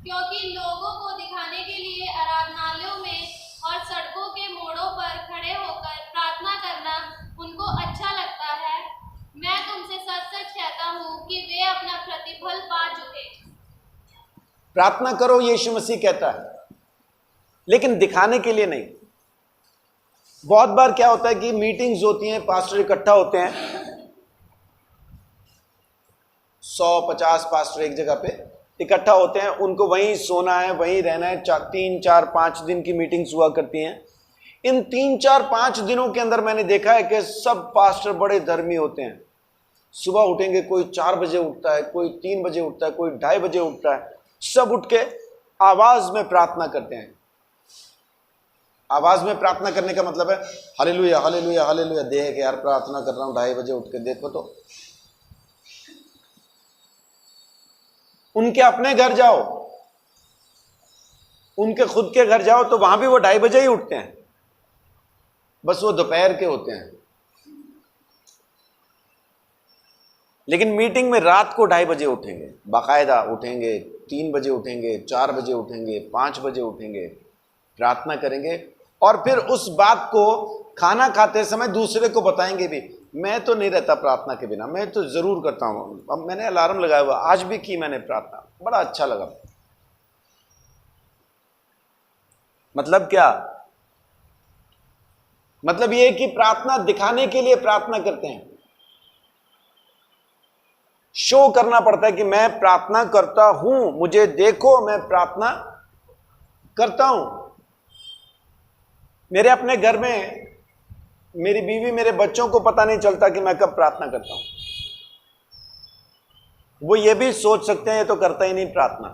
क्योंकि लोगों को दिखाने के लिए आराधनालयों में और सड़कों के मोड़ों पर खड़े होकर प्रार्थना करना उनको अच्छा लगता है। मैं तुमसे सच सच कहता हूँ कि वे अपना प्रतिफल पा चुके। प्रार्थना करो यीशु मसीह कहता है, लेकिन दिखाने के लिए नहीं। बहुत बार क्या होता है कि मीटिंग्स होती हैं, पास्टर इकट्ठा होते हैं, 100-50 पास्टर एक जगह पे इकट्ठा होते हैं, उनको वहीं सोना है, वहीं रहना है। 3-4-5 दिन की मीटिंग्स हुआ करती हैं। इन 3-4-5 दिनों के अंदर मैंने देखा है कि सब पास्टर बड़े धर्मी होते हैं। सुबह उठेंगे, कोई 4 बजे उठता है, कोई 3 बजे उठता है, कोई 2:30 बजे उठता है। सब उठ के आवाज में प्रार्थना करते हैं। आवाज में प्रार्थना करने का मतलब है हालेलुया हालेलुया हालेलुया। देख यार, प्रार्थना कर रहा हूं 2:30 बजे उठ के, देखो तो। उनके अपने घर जाओ, उनके खुद के घर जाओ, तो वहां भी वो 2:30 बजे ही उठते हैं, बस वो दोपहर के होते हैं। लेकिन मीटिंग में रात को 2:30 बजे उठेंगे, बाकायदा उठेंगे, 3 बजे उठेंगे, 4 बजे उठेंगे, 5 बजे उठेंगे, प्रार्थना करेंगे और फिर उस बात को खाना खाते समय दूसरे को बताएंगे भी। मैं तो नहीं रहता प्रार्थना के बिना, मैं तो जरूर करता हूं। अब मैंने अलार्म लगाया हुआ, आज भी की मैंने प्रार्थना, बड़ा अच्छा लगा। मतलब क्या? मतलब ये कि प्रार्थना दिखाने के लिए प्रार्थना करते हैं, शो करना पड़ता है कि मैं प्रार्थना करता हूं, मुझे देखो मैं प्रार्थना करता हूं। मेरे अपने घर में मेरी बीवी, मेरे बच्चों को पता नहीं चलता कि मैं कब प्रार्थना करता हूं। वो ये भी सोच सकते हैं ये तो करता ही नहीं प्रार्थना।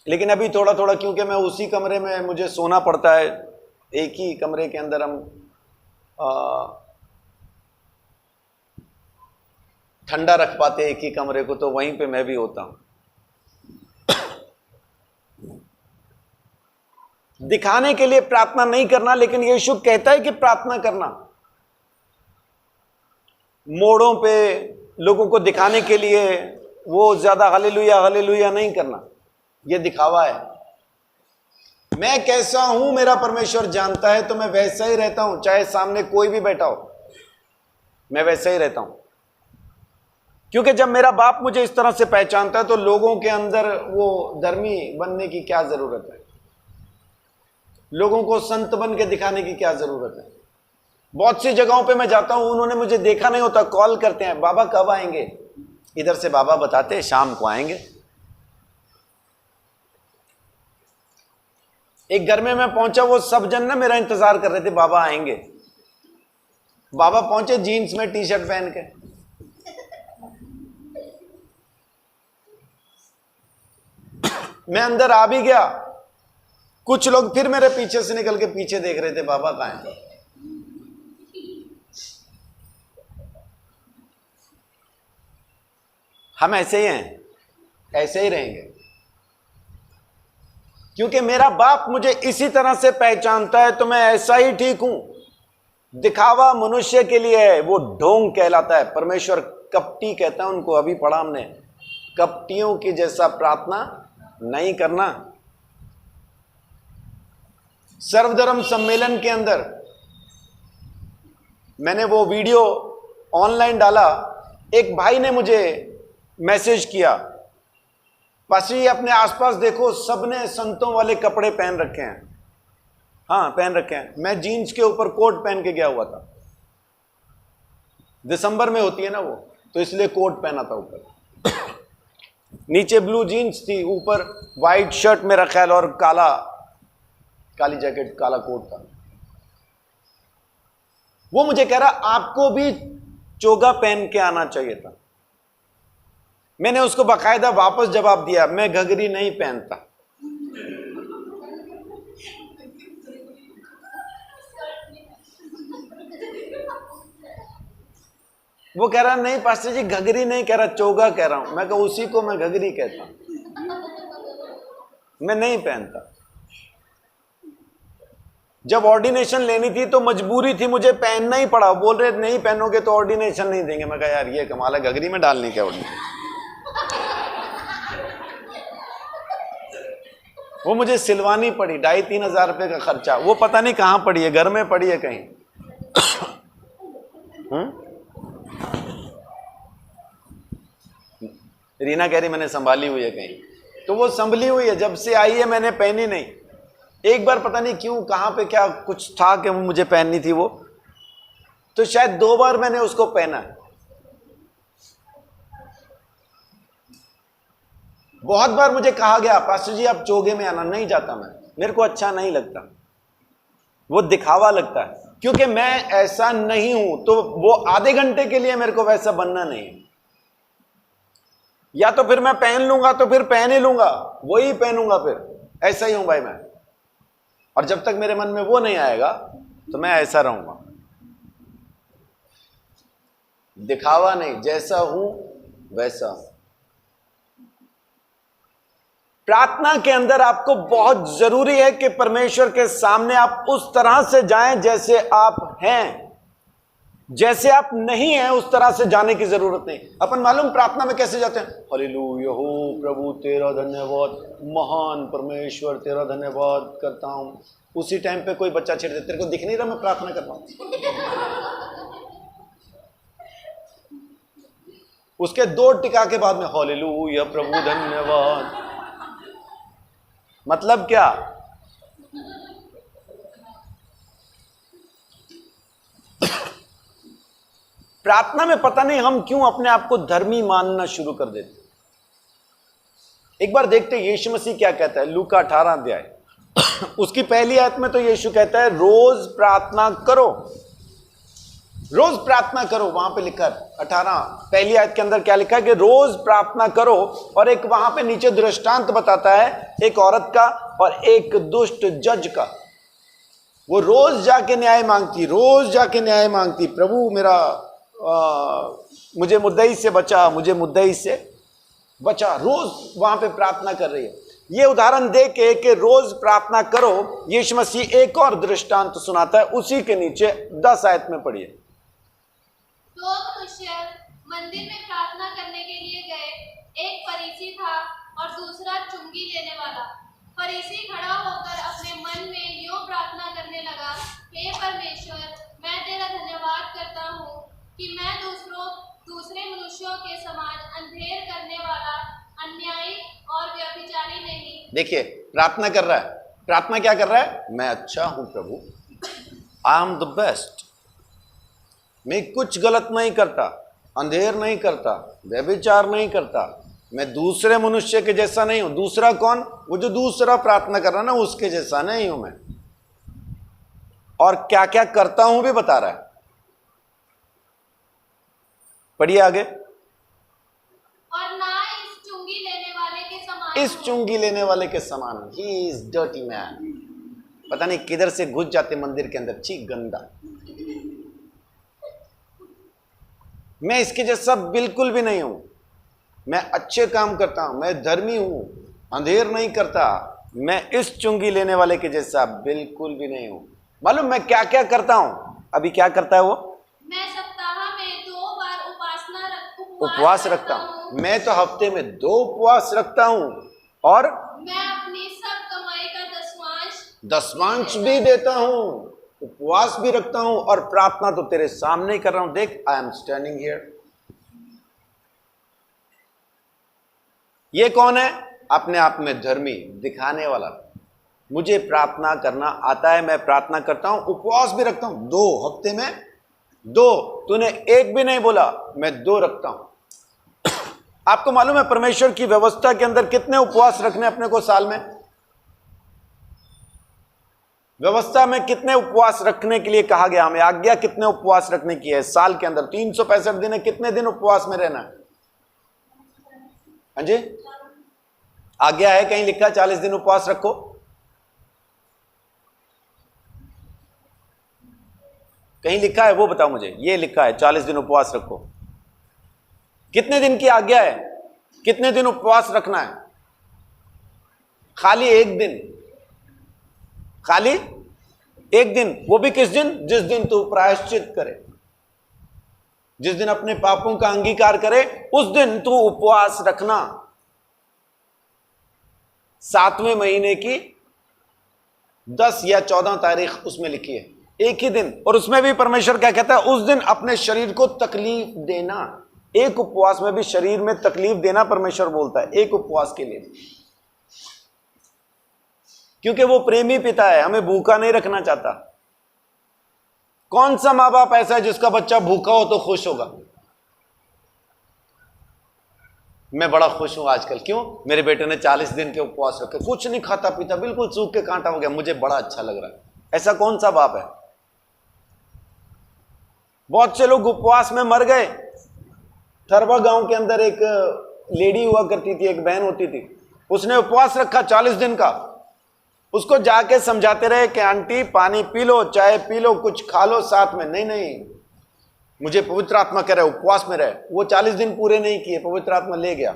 लेकिन अभी थोड़ा थोड़ा, क्योंकि मैं उसी कमरे में मुझे सोना पड़ता है, एक ही कमरे के अंदर हम ठंडा रख पाते एक ही कमरे को, तो वहीं पे मैं भी होता हूं। दिखाने के लिए प्रार्थना नहीं करना, लेकिन यीशु कहता है कि प्रार्थना करना। मोड़ों पे लोगों को दिखाने के लिए वो ज्यादा हालेलुया हालेलुया नहीं करना, ये दिखावा है। मैं कैसा हूं मेरा परमेश्वर जानता है, तो मैं वैसा ही रहता हूं, चाहे सामने कोई भी बैठा हो, मैं वैसा ही रहता हूं। क्योंकि जब मेरा बाप मुझे इस तरह से पहचानता है, तो लोगों के अंदर वो धर्मी बनने की क्या जरूरत है, लोगों को संत बन के दिखाने की क्या जरूरत है। बहुत सी जगहों पे मैं जाता हूं, उन्होंने मुझे देखा नहीं होता, कॉल करते हैं, बाबा कब आएंगे? इधर से बाबा बताते शाम को आएंगे। एक घर में मैं पहुंचा, वो सब जन ना मेरा इंतजार कर रहे थे, बाबा आएंगे। बाबा पहुंचे जीन्स में टी शर्ट पहन के। मैं अंदर आ भी गया, कुछ लोग फिर मेरे पीछे से निकल के पीछे देख रहे थे, बाबा कहां हैं? हम ऐसे ही हैं, ऐसे ही रहेंगे, क्योंकि मेरा बाप मुझे इसी तरह से पहचानता है, तो मैं ऐसा ही ठीक हूं। दिखावा मनुष्य के लिए है, वो ढोंग कहलाता है। परमेश्वर कपटी कहता है उनको, अभी पढ़ा हमने, कपटियों की जैसा प्रार्थना नहीं करना। सर्वधर्म सम्मेलन के अंदर मैंने वो वीडियो ऑनलाइन डाला, एक भाई ने मुझे मैसेज किया, पास्टर जी अपने आसपास देखो, सबने संतों वाले कपड़े पहन रखे हैं। हाँ पहन रखे हैं। मैं जीन्स के ऊपर कोट पहन के गया हुआ था, दिसंबर में होती है ना वो, तो इसलिए कोट पहना था ऊपर। नीचे ब्लू जीन्स थी, ऊपर वाइट शर्ट मेरा ख्याल और काली जैकेट, काला कोट था। वो मुझे कह रहा आपको भी चोगा पहन के आना चाहिए था। मैंने उसको बाकायदा वापस जवाब दिया, मैं घघरी नहीं पहनता। वो कह रहा नहीं पास्टर जी घघरी नहीं कह रहा, चोगा कह रहा हूं। मैं कहा उसी को मैं घघरी कहता हूं, मैं नहीं पहनता। जब ऑर्डिनेशन लेनी थी तो मजबूरी थी, मुझे पहनना ही पड़ा। बोल रहे नहीं पहनोगे तो ऑर्डिनेशन नहीं देंगे। मैं कहा यार ये कमाल है, घघरी में डालने क्या ऑर्डिनेशन। वो मुझे सिलवानी पड़ी, 2,500-3,000 रुपए का खर्चा। वो पता नहीं कहां पड़ी है, घर में पड़ी है कहीं। रीना कह रही मैंने संभाली हुई है कहीं, तो वो संभली हुई है, जब से आई है मैंने पहनी नहीं। एक बार पता नहीं क्यों कहां पे क्या कुछ था कि वो मुझे पहननी थी वो, तो शायद 2 बार मैंने उसको पहना है। बहुत बार मुझे कहा गया पास्टर जी आप चोगे में आना, नहीं जाता मैं, मेरे को अच्छा नहीं लगता, वो दिखावा लगता है। क्योंकि मैं ऐसा नहीं हूं, तो वो आधे घंटे के लिए मेरे को वैसा बनना नहीं है। या तो फिर मैं पहन लूंगा तो फिर पहन ही लूंगा, वही पहनूंगा, फिर ऐसा ही हूं भाई मैं। और जब तक मेरे मन में वो नहीं आएगा तो मैं ऐसा रहूंगा, दिखावा नहीं, जैसा हूं वैसा हूं। प्रार्थना के अंदर आपको बहुत जरूरी है कि परमेश्वर के सामने आप उस तरह से जाएं जैसे आप हैं। जैसे आप नहीं हैं उस तरह से जाने की जरूरत नहीं। अपन मालूम प्रार्थना में कैसे जाते हैं, हालेलुया हो प्रभु तेरा धन्यवाद, महान परमेश्वर तेरा धन्यवाद करता हूं। उसी टाइम पे कोई बच्चा छेड़ दे, तेरे को दिख नहीं रहा मैं प्रार्थना कर रहा हूं। उसके 2 टिका के बाद में हालेलुया प्रभु धन्यवाद। मतलब क्या? प्रार्थना में पता नहीं हम क्यों अपने आप को धर्मी मानना शुरू कर देते। एक बार देखते यीशु मसीह क्या कहता है, लूका 18 अध्याय उसकी पहली आयत में तो यीशु कहता है रोज प्रार्थना करो, रोज प्रार्थना करो। वहां पे लिखा है 18 पहली आयत के अंदर क्या लिखा है कि रोज प्रार्थना करो। और एक वहां पे नीचे दृष्टांत बताता है एक औरत का और एक दुष्ट जज का। वो रोज जाके न्याय मांगती, रोज जाके न्याय मांगती, प्रभु मेरा मुझे मुद्दई से बचा, मुझे मुद्दई से बचा। रोज वहां पे प्रार्थना कर रही है। ये उदाहरण दे के कि रोज प्रार्थना करो, यीशु मसीह एक और दृष्टांत सुनाता है, उसी के नीचे 10 आयत में पढ़िए। 2 मनुष्य मंदिर में प्रार्थना करने के लिए गए, एक फरीसी था और दूसरा चुंगी लेने वाला। फरीसी खड़ा होकर अपने मन में यूं प्रार्थना करने लगा, हे परमेश्वर, मैं तेरा धन्यवाद करता हूँ कि मैं दूसरे मनुष्यों के समान अंधेर करने वाला, अन्यायी और व्यभिचारी नहीं। देखिए प्रार्थना कर रहा है, प्रार्थना क्या कर रहा है, मैं अच्छा हूं प्रभु, आई एम द बेस्ट, मैं कुछ गलत नहीं करता, अंधेर नहीं करता, व्यभिचार नहीं करता, मैं दूसरे मनुष्य के जैसा नहीं हूं। दूसरा कौन? वो जो दूसरा प्रार्थना कर रहा है ना, उसके जैसा नहीं हूं मैं। और क्या क्या करता हूं भी बता रहा है। पढ़िए आगे। और ना इस चुंगी लेने वाले के समान, इस चुंगी लेने वाले के समान, ही इज डर्टी मैन। पता नहीं किधर से घुस जाते मंदिर के अंदर, छी गंदा। मैं इसके जैसा बिल्कुल भी नहीं हूं, मैं अच्छे काम करता हूं, मैं धर्मी हूं, अंधेर नहीं करता। मैं इस चुंगी लेने वाले के जैसा बिल्कुल भी नहीं हूं। मालूम मैं क्या क्या करता हूं? अभी क्या करता है वो? मैं सप्ताह में 2 बार उपवास रखता हूं। मैं तो हफ्ते में 2 उपवास रखता हूं और मैं अपनी सब कमाई का दसवांश भी देता हूं, उपवास भी रखता हूं और प्रार्थना तो तेरे सामने ही कर रहा हूं। देख, आई एम स्टैंडिंग हियर। ये कौन है? अपने आप में धर्मी दिखाने वाला। मुझे प्रार्थना करना आता है, मैं प्रार्थना करता हूं, उपवास भी रखता हूं। 2 हफ्ते में 2, तूने एक भी नहीं बोला, मैं 2 रखता हूं। आपको मालूम है परमेश्वर की व्यवस्था के अंदर कितने उपवास रखने अपने को साल में? व्यवस्था में कितने उपवास रखने के लिए कहा गया हमें? आज्ञा कितने उपवास रखने की है साल के अंदर? 365 दिन है, कितने दिन उपवास में रहना है? हाँ जी, आज्ञा है, कहीं लिखा 40 दिन उपवास रखो? कहीं लिखा है? वो बताओ मुझे। ये लिखा है 40 दिन उपवास रखो। कितने दिन की आज्ञा है? कितने दिन उपवास रखना है? खाली एक दिन, खाली एक दिन। वो भी किस दिन? जिस दिन तू प्रायश्चित करे, जिस दिन अपने पापों का अंगीकार करे, उस दिन तू उपवास रखना। 7वें महीने की 10 या 14 तारीख उसमें लिखी है, एक ही दिन। और उसमें भी परमेश्वर क्या कहता है? उस दिन अपने शरीर को तकलीफ देना। एक उपवास में भी शरीर में तकलीफ देना परमेश्वर बोलता है, एक उपवास के लिए। क्योंकि वो प्रेमी पिता है, हमें भूखा नहीं रखना चाहता। कौन सा मां बाप ऐसा है जिसका बच्चा भूखा हो तो खुश होगा? मैं बड़ा खुश हूं आजकल। क्यों? मेरे बेटे ने 40 दिन के उपवास रखे, कुछ नहीं खाता पीता, बिल्कुल सूख के कांटा हो गया, मुझे बड़ा अच्छा लग रहा है। ऐसा कौन सा बाप है? बहुत से लोग उपवास में मर गए। थरवा गांव के अंदर एक लेडी हुआ करती थी, एक बहन होती थी, उसने उपवास रखा 40 दिन का। उसको जाके समझाते रहे कि आंटी पानी पी लो, चाय पी लो, कुछ खा लो साथ में। नहीं नहीं, मुझे पवित्र आत्मा कह रहे उपवास में रहे। वो 40 दिन पूरे नहीं किए, पवित्र आत्मा ले गया।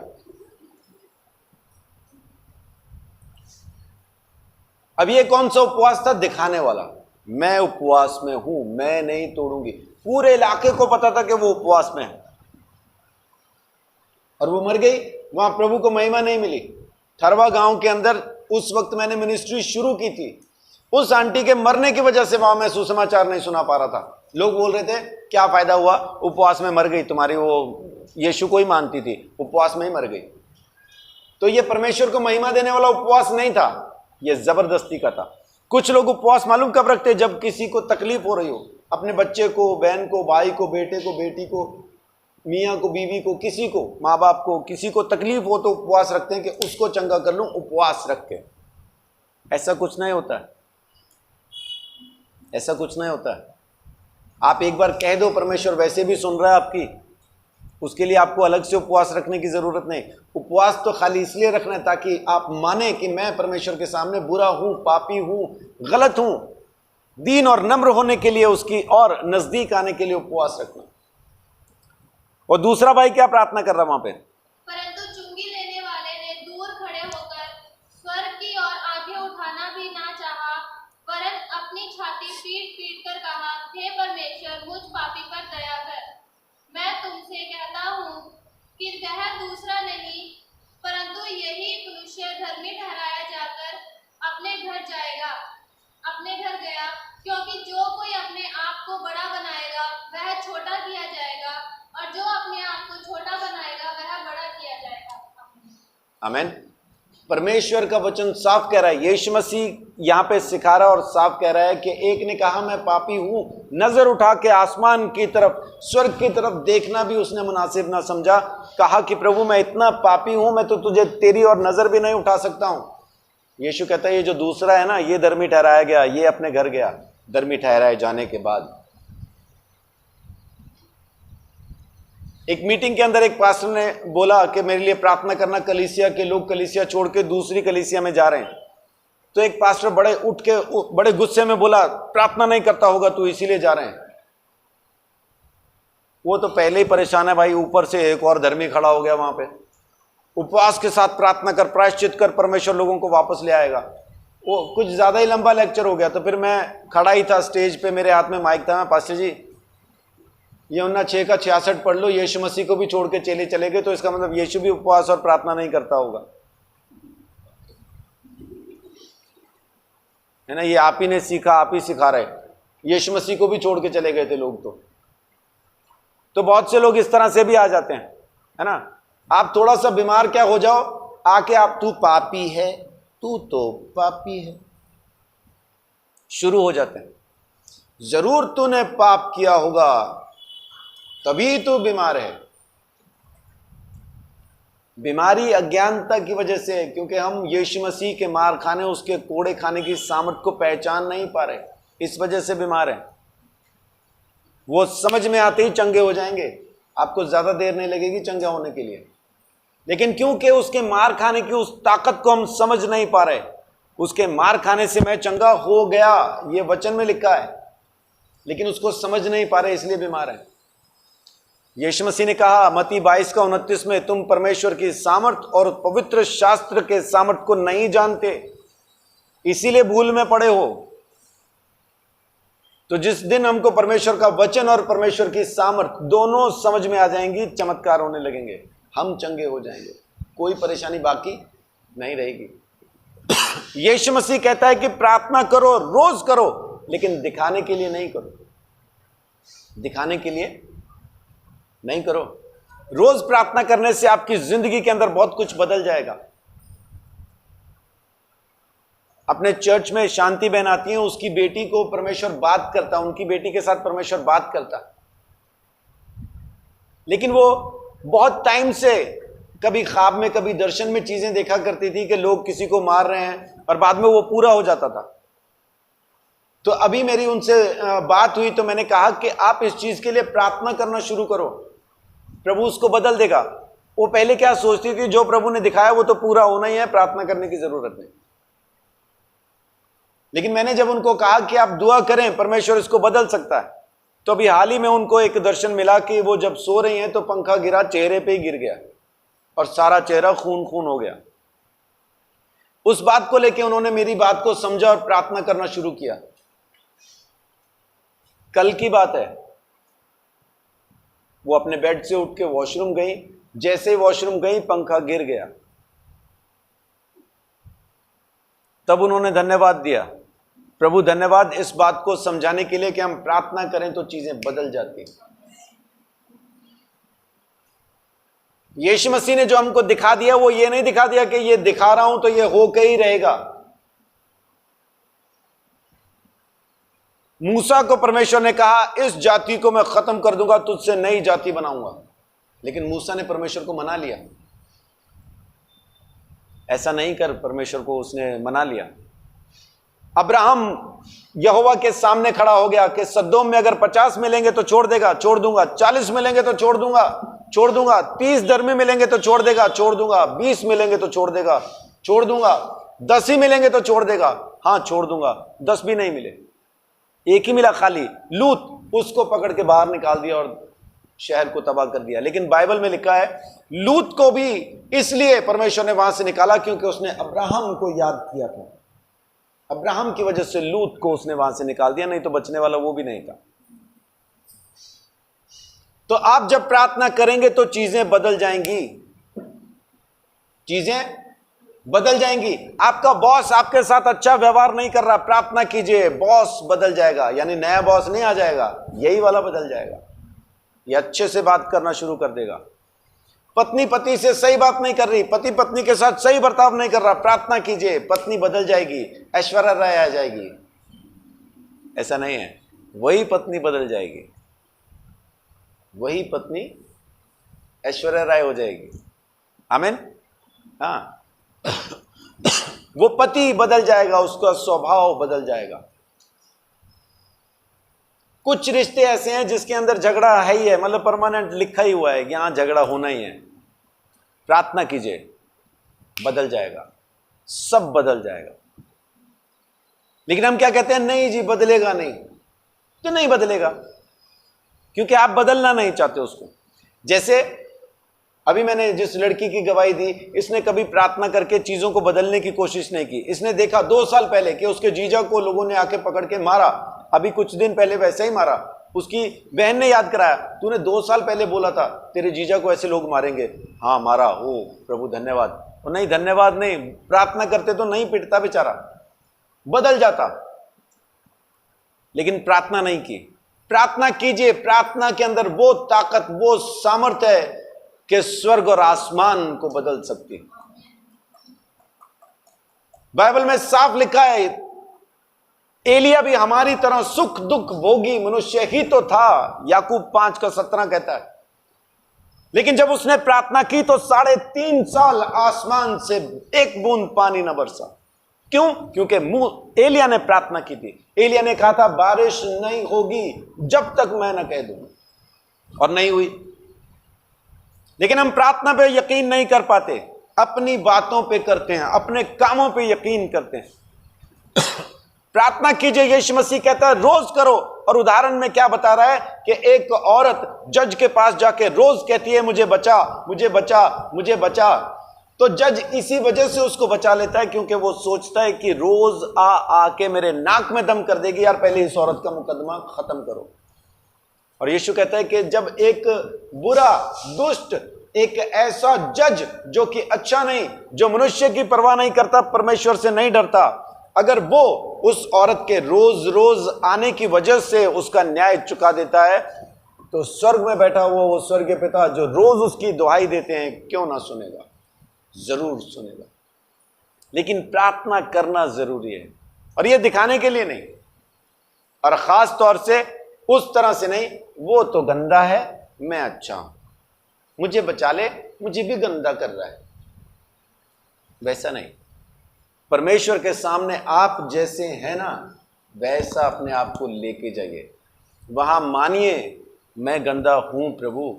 अब ये कौन सा उपवास था? दिखाने वाला। मैं उपवास में हूं, मैं नहीं तोड़ूंगी। पूरे इलाके को पता था कि वो उपवास में है, और वो मर गई। वहां प्रभु को महिमा नहीं मिली। थरवा गांव के अंदर उस वक्त मैंने मिनिस्ट्री शुरू की थी। उस आंटी के मरने की वजह से वहां मैं सुसमाचार नहीं सुना पा रहा था। लोग बोल रहे थे क्या फायदा हुआ, उपवास में मर गई तुम्हारी, वो यीशु को ही मानती थी, उपवास में ही मर गई। तो ये परमेश्वर को महिमा देने वाला उपवास नहीं था, ये जबरदस्ती का था। कुछ लोग उपवास मालूम कब रखते? जब किसी को तकलीफ हो रही हो, अपने बच्चे को, बहन को, भाई को, बेटे को, बेटी को, मियाँ को, बीवी को, किसी को, माँ बाप को, किसी को तकलीफ हो तो उपवास रखते हैं कि उसको चंगा कर लूं, उपवास रख के। ऐसा कुछ नहीं होता है, ऐसा कुछ नहीं होता है। आप एक बार कह दो, परमेश्वर वैसे भी सुन रहा है आपकी, उसके लिए आपको अलग से उपवास रखने की जरूरत नहीं। उपवास तो खाली इसलिए रखना है ताकि आप माने कि मैं परमेश्वर के सामने बुरा हूं, पापी हूं, गलत हूं। दीन और नम्र होने के लिए, उसकी और नजदीक आने के लिए उपवास रखना। और दूसरा भाई क्या प्रार्थना कर रहा वहां पे? परंतु चुंगी लेने वाले ने दूर खड़े होकर स्वर्ग की ओर आंखें उठाना भी ना चाहा, वरन अपनी छाती पीट पीट कर कहा, हे परमेश्वर, मुझ पापी पर दया कर। मैं तुमसे कहता हूँ कि वह दूसरा नहीं, परंतु यही मनुष्य धर्मी ठहराया जाकर अपने घर जाएगा, अपने घर गया, क्योंकि जो कोई अपने आप को बड़ा बनाएगा वह छोटा किया जाएगा, और जो अपने आप को छोटा बनाएगा वह बड़ा किया जाएगा। आमीन। परमेश्वर का वचन साफ कह रहा है, यीशु मसीह यहाँ पे सिखा रहा है और साफ कह रहा है कि एक ने कहा मैं पापी हूं, नजर उठा के आसमान की तरफ, स्वर्ग की तरफ देखना भी उसने मुनासिब ना समझा। कहा कि प्रभु मैं इतना पापी हूं, मैं तो तुझे तेरी और नजर भी नहीं उठा सकता हूं। यीशु कहता है ये जो दूसरा है ना, ये धर्मी ठहराया गया, ये अपने घर गया धर्मी ठहराए जाने के बाद। एक मीटिंग के अंदर एक पास्टर ने बोला कि मेरे लिए प्रार्थना करना, कलीसिया के लोग कलीसिया छोड़ के दूसरी कलीसिया में जा रहे हैं। तो एक पास्टर बड़े गुस्से में बोला, प्रार्थना नहीं करता होगा तू, इसीलिए जा रहे हैं। वो तो पहले ही परेशान है भाई, ऊपर से एक और धर्मी खड़ा हो गया वहां पे। उपवास के साथ प्रार्थना कर, प्रायश्चित कर, परमेश्वर लोगों को वापस ले आएगा। वो कुछ ज्यादा ही लंबा लेक्चर हो गया। तो फिर मैं खड़ा ही था स्टेज पे, मेरे हाथ में माइक था। मैं पास्टर जी यूहन्ना 6 का 66 पढ़ लो, यीशु मसीह को भी छोड़ के चले चले गए, तो इसका मतलब यीशु भी उपवास और प्रार्थना नहीं करता होगा, है ना। ये आप ही ने सीखा, आप ही सिखा रहे। यीशु मसीह को भी छोड़ के चले गए थे लोग। तो बहुत से लोग इस तरह से भी आ जाते हैं, है ना। आप थोड़ा सा बीमार क्या हो जाओ, आके आप तू पापी है, तू तो पापी है, शुरू हो जाते हैं। जरूर तूने पाप किया होगा तभी तू बीमार है। बीमारी अज्ञानता की वजह से है, क्योंकि हम यीशु मसीह के मार खाने, उसके कोड़े खाने की सामर्थ को पहचान नहीं पा रहे, इस वजह से बीमार है। वो समझ में आते ही चंगे हो जाएंगे, आपको ज्यादा देर नहीं लगेगी चंगा होने के लिए। लेकिन क्योंकि उसके मार खाने की उस ताकत को हम समझ नहीं पा रहे, उसके मार खाने से मैं चंगा हो गया, ये वचन में लिखा है, लेकिन उसको समझ नहीं पा रहे, इसलिए बीमार है। यीशु मसीह ने कहा मत्ती 22:29 में, तुम परमेश्वर की सामर्थ और पवित्र शास्त्र के सामर्थ को नहीं जानते, इसीलिए भूल में पड़े हो। तो जिस दिन हमको परमेश्वर का वचन और परमेश्वर की सामर्थ दोनों समझ में आ जाएंगी, चमत्कार होने लगेंगे, हम चंगे हो जाएंगे, कोई परेशानी बाकी नहीं रहेगी। यीशु मसीह कहता है कि प्रार्थना करो, रोज करो, लेकिन दिखाने के लिए नहीं करो, दिखाने के लिए नहीं करो। रोज प्रार्थना करने से आपकी जिंदगी के अंदर बहुत कुछ बदल जाएगा। अपने चर्च में शांति बहन आती है, उसकी बेटी को परमेश्वर बात करता, उनकी बेटी के साथ परमेश्वर बात करता, लेकिन वो बहुत टाइम से कभी ख्वाब में कभी दर्शन में चीजें देखा करती थी कि लोग किसी को मार रहे हैं, और बाद में वो पूरा हो जाता था। तो अभी मेरी उनसे बात हुई तो मैंने कहा कि आप इस चीज के लिए प्रार्थना करना शुरू करो, प्रभु उसको बदल देगा। वो पहले क्या सोचती थी, जो प्रभु ने दिखाया वो तो पूरा होना ही है, प्रार्थना करने की जरूरत नहीं। लेकिन मैंने जब उनको कहा कि आप दुआ करें, परमेश्वर इसको बदल सकता है, तो अभी हाल ही में उनको एक दर्शन मिला कि वो जब सो रही हैं तो पंखा गिरा, चेहरे पे ही गिर गया और सारा चेहरा खून खून हो गया। उस बात को लेके उन्होंने मेरी बात को समझा और प्रार्थना करना शुरू किया। कल की बात है, वो अपने बेड से उठ के वॉशरूम गई, जैसे ही वॉशरूम गई पंखा गिर गया। तब उन्होंने धन्यवाद दिया, प्रभु धन्यवाद इस बात को समझाने के लिए कि हम प्रार्थना करें तो चीजें बदल जाती हैं। यीशु मसीह ने जो हमको दिखा दिया, वो ये नहीं दिखा दिया कि ये दिखा रहा हूं तो ये होके ही रहेगा। मूसा को परमेश्वर ने कहा इस जाति को मैं खत्म कर दूंगा, तुझसे नई जाति बनाऊंगा, लेकिन मूसा ने परमेश्वर को मना लिया, ऐसा नहीं कर, परमेश्वर को उसने मना लिया। अब्राहम यहोवा के सामने खड़ा हो गया कि सदोम में अगर 50 मिलेंगे तो छोड़ देगा, छोड़ दूंगा, 40 मिलेंगे तो छोड़ दूंगा, छोड़ दूंगा, 30 धर्मी मिलेंगे तो छोड़ देगा, छोड़ दूंगा, 20 मिलेंगे तो छोड़ देगा, छोड़ दूंगा, 10 ही मिलेंगे तो छोड़ देगा, हाँ छोड़ दूंगा। 10 भी नहीं मिले, एक ही मिला खाली, लूत, उसको पकड़ के बाहर निकाल दिया और शहर को तबाह कर दिया। लेकिन बाइबल में लिखा है लूत को भी इसलिए परमेश्वर ने वहां से निकाला क्योंकि उसने अब्राहम को याद किया था। अब्राहम की वजह से लूत को उसने वहां से निकाल दिया, नहीं तो बचने वाला वो भी नहीं था। तो आप जब प्रार्थना करेंगे तो चीजें बदल जाएंगी, चीजें बदल जाएंगी। आपका बॉस आपके साथ अच्छा व्यवहार नहीं कर रहा, प्रार्थना कीजिए, बॉस बदल जाएगा, यानी नया बॉस नहीं आ जाएगा, यही वाला बदल जाएगा, ये अच्छे से बात करना शुरू कर देगा। पत्नी पति से सही बात नहीं कर रही, पति पत्नी के साथ सही बर्ताव नहीं कर रहा, प्रार्थना कीजिए, पत्नी बदल जाएगी, ऐश्वर्या राय आ जाएगी। ऐसा नहीं है, वही पत्नी बदल जाएगी, वही पत्नी ऐश्वर्या राय हो जाएगी। आमीन। हाँ, वो पति बदल जाएगा, उसका स्वभाव बदल जाएगा। कुछ रिश्ते ऐसे हैं जिसके अंदर झगड़ा है ही है, मतलब परमानेंट लिखा ही हुआ है कि यहां झगड़ा होना ही है। प्रार्थना कीजिए, बदल जाएगा, सब बदल जाएगा। लेकिन हम क्या कहते हैं, नहीं जी बदलेगा नहीं, तो नहीं बदलेगा क्योंकि आप बदलना नहीं चाहते उसको। जैसे अभी मैंने जिस लड़की की गवाही दी, इसने कभी प्रार्थना करके चीजों को बदलने की कोशिश नहीं की। इसने देखा 2 साल पहले कि उसके जीजा को लोगों ने आके पकड़ के मारा, अभी कुछ दिन पहले वैसे ही मारा। उसकी बहन ने याद कराया, तूने 2 साल पहले बोला था तेरे जीजा को ऐसे लोग मारेंगे। हाँ मारा, ओ प्रभु धन्यवाद। और नहीं, धन्यवाद नहीं, प्रार्थना करते तो नहीं पिटता बेचारा, बदल जाता। लेकिन प्रार्थना नहीं की। प्रार्थना कीजिए, प्रार्थना के अंदर वो ताकत, वो सामर्थ्य है कि स्वर्ग और आसमान को बदल सकती है। बाइबल में साफ लिखा है, एलिया भी हमारी तरह सुख दुख भोगी मनुष्य ही तो था, याकूब 5:17 कहता है। लेकिन जब उसने प्रार्थना की तो 3.5 साल आसमान से एक बूंद पानी न बरसा। क्यों? क्योंकि एलिया ने प्रार्थना की थी। एलिया ने कहा था बारिश नहीं होगी जब तक मैं न कह दूं, और नहीं हुई। लेकिन हम प्रार्थना पे यकीन नहीं कर पाते, अपनी बातों पे करते हैं, अपने कामों पे यकीन करते हैं। प्रार्थना कीजिए, यीशु मसीह कहता है रोज करो। और उदाहरण में क्या बता रहा है कि एक औरत जज के पास जाके रोज कहती है मुझे बचा, मुझे बचा, मुझे बचा। तो जज इसी वजह से उसको बचा लेता है क्योंकि वो सोचता है कि रोज आके मेरे नाक में दम कर देगी, यार पहले इस औरत का मुकदमा खत्म करो। और यीशु कहता है कि जब एक बुरा दुष्ट, एक ऐसा जज जो कि अच्छा नहीं, जो मनुष्य की परवाह नहीं करता, परमेश्वर से नहीं डरता, अगर वो उस औरत के रोज रोज आने की वजह से उसका न्याय चुका देता है, तो स्वर्ग में बैठा हुआ वो स्वर्गीय पिता जो रोज उसकी दुहाई देते हैं, क्यों ना सुनेगा? जरूर सुनेगा। लेकिन प्रार्थना करना जरूरी है, और ये दिखाने के लिए नहीं, और खास तौर से उस तरह से नहीं, वो तो गंदा है मैं अच्छा हूं, मुझे बचा ले, मुझे भी गंदा कर रहा है, वैसा नहीं। परमेश्वर के सामने आप जैसे हैं ना, वैसा अपने आप को लेके जाइए। वहां मानिए मैं गंदा हूं प्रभु,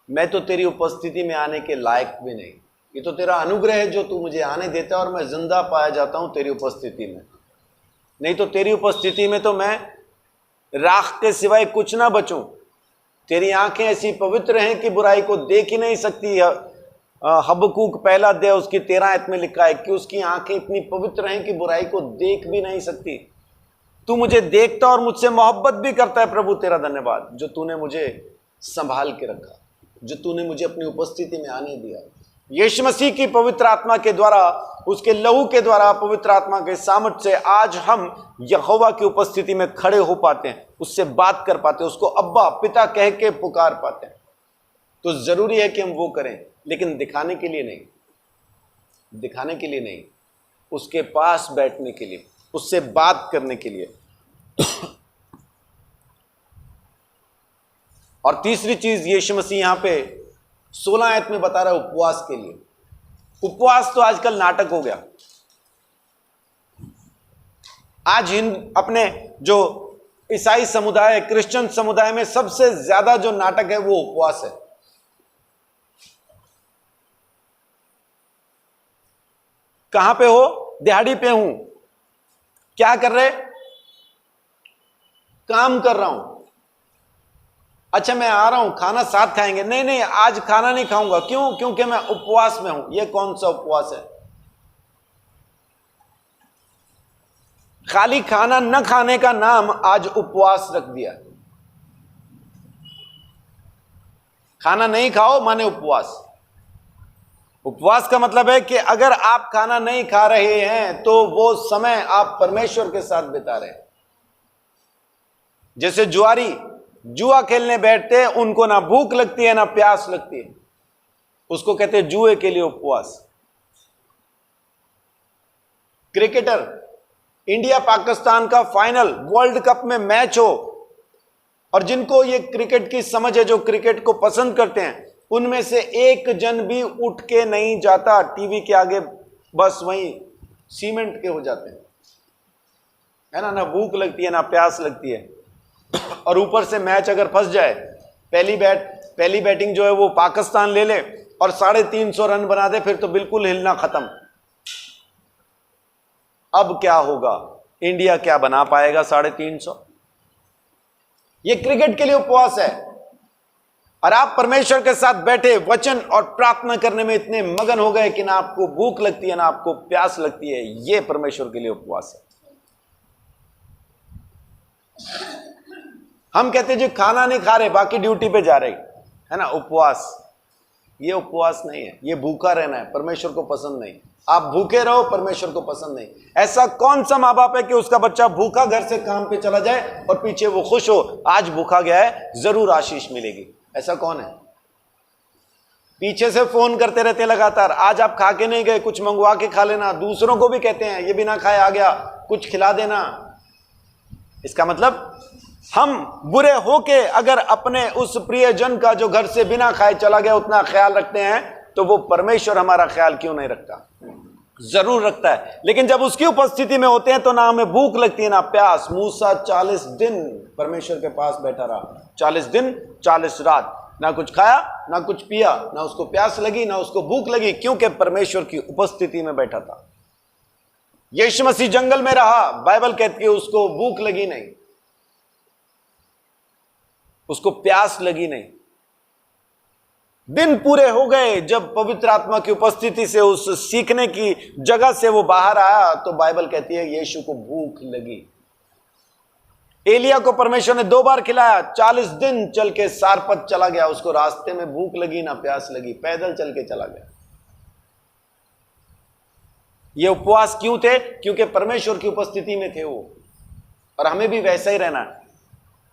मैं तो तेरी उपस्थिति में आने के लायक भी नहीं, ये तो तेरा अनुग्रह है जो तू मुझे आने देता है, और मैं जिंदा पाया जाता हूं तेरी उपस्थिति में। नहीं तो तेरी उपस्थिति में तो मैं राख के सिवाय कुछ ना बचूं। तेरी आंखें ऐसी पवित्र हैं कि बुराई को देख ही नहीं सकती। हबक्कूक 1 अध्याय उसकी 13 आयत में लिखा है कि उसकी आंखें इतनी पवित्र हैं कि बुराई को देख भी नहीं सकती। तू मुझे देखता और मुझसे मोहब्बत भी करता है प्रभु, तेरा धन्यवाद जो तूने मुझे संभाल के रखा, जो तूने मुझे अपनी उपस्थिति में आने दिया। यीशु मसीह की पवित्र आत्मा के द्वारा, उसके लहू के द्वारा, पवित्र आत्मा के सामर्थ्य से आज हम यहोवा की उपस्थिति में खड़े हो पाते हैं, उससे बात कर पाते हैं, उसको अब्बा पिता कह के पुकार पाते हैं। तो जरूरी है कि हम वो करें, लेकिन दिखाने के लिए नहीं, दिखाने के लिए नहीं, उसके पास बैठने के लिए, उससे बात करने के लिए। और तीसरी चीज यीशु मसीह यहां पे 16 आयत में बता रहा है उपवास के लिए। उपवास तो आजकल नाटक हो गया। आज अपने जो ईसाई समुदाय, क्रिश्चियन समुदाय में सबसे ज्यादा जो नाटक है वो उपवास है। कहां पे हो? दिहाड़ी पे हूं। क्या कर रहे? काम कर रहा हूं। अच्छा मैं आ रहा हूं, खाना साथ खाएंगे? नहीं नहीं, आज खाना नहीं खाऊंगा। क्यों? क्योंकि मैं उपवास में हूं। यह कौन सा उपवास है? खाली खाना न खाने का नाम आज उपवास रख दिया। खाना नहीं खाओ माने उपवास। उपवास का मतलब है कि अगर आप खाना नहीं खा रहे हैं तो वो समय आप परमेश्वर के साथ बिता रहे हैं। जैसे जुआरी जुआ खेलने बैठते हैं, उनको ना भूख लगती है ना प्यास लगती है, उसको कहते हैं जुए के लिए उपवास। क्रिकेटर, इंडिया पाकिस्तान का फाइनल वर्ल्ड कप में मैच हो, और जिनको ये क्रिकेट की समझ है, जो क्रिकेट को पसंद करते हैं, उनमें से एक जन भी उठ के नहीं जाता टीवी के आगे, बस वहीं सीमेंट के हो जाते हैं, है ना भूख लगती है ना प्यास लगती है। और ऊपर से मैच अगर फंस जाए, पहली बैटिंग जो है वो पाकिस्तान ले ले और 350 रन बना दे, फिर तो बिल्कुल हिलना खत्म। अब क्या होगा? इंडिया क्या बना पाएगा 350? ये क्रिकेट के लिए उपवास है। और आप परमेश्वर के साथ बैठे वचन और प्रार्थना करने में इतने मगन हो गए कि ना आपको भूख लगती है ना आपको प्यास लगती है। ये परमेश्वर के लिए उपवास है। हम कहते हैं जी खाना नहीं खा रहे, बाकी ड्यूटी पे जा रहे, है ना, उपवास। ये उपवास नहीं है, ये भूखा रहना है, परमेश्वर को पसंद नहीं। आप भूखे रहो, परमेश्वर को पसंद नहीं। ऐसा कौन सा माँ बाप है कि उसका बच्चा भूखा घर से काम पे चला जाए और पीछे वो खुश हो, आज भूखा गया है जरूर आशीष मिलेगी? ऐसा कौन है? पीछे से फोन करते रहते लगातार, आज आप खा के नहीं गए, कुछ मंगवा के खा लेना। दूसरों को भी कहते हैं ये बिना खाए आ गया, कुछ खिला देना। इसका मतलब हम बुरे होके अगर अपने उस प्रियजन का जो घर से बिना खाए चला गया उतना ख्याल रखते हैं, तो वो परमेश्वर हमारा ख्याल क्यों नहीं रखता? जरूर रखता है। लेकिन जब उसकी उपस्थिति में होते हैं तो ना हमें भूख लगती है ना प्यास। मूसा 40 दिन परमेश्वर के पास बैठा रहा, 40 दिन 40 रात, ना कुछ खाया ना कुछ पिया, ना उसको प्यास लगी ना उसको भूख लगी, क्योंकि परमेश्वर की उपस्थिति में बैठा था। यीशु मसीह जंगल में रहा, बाइबल कहती है उसको भूख लगी नहीं, उसको प्यास लगी नहीं। दिन पूरे हो गए जब पवित्र आत्मा की उपस्थिति से उस सीखने की जगह से वो बाहर आया, तो बाइबल कहती है यीशु को भूख लगी। एलिया को परमेश्वर ने 2 बार खिलाया, 40 दिन चल के सारपत चला गया, उसको रास्ते में भूख लगी ना प्यास लगी, पैदल चल के चला गया। ये उपवास क्यों थे? क्योंकि परमेश्वर की उपस्थिति में थे वो। और हमें भी वैसा ही रहना है।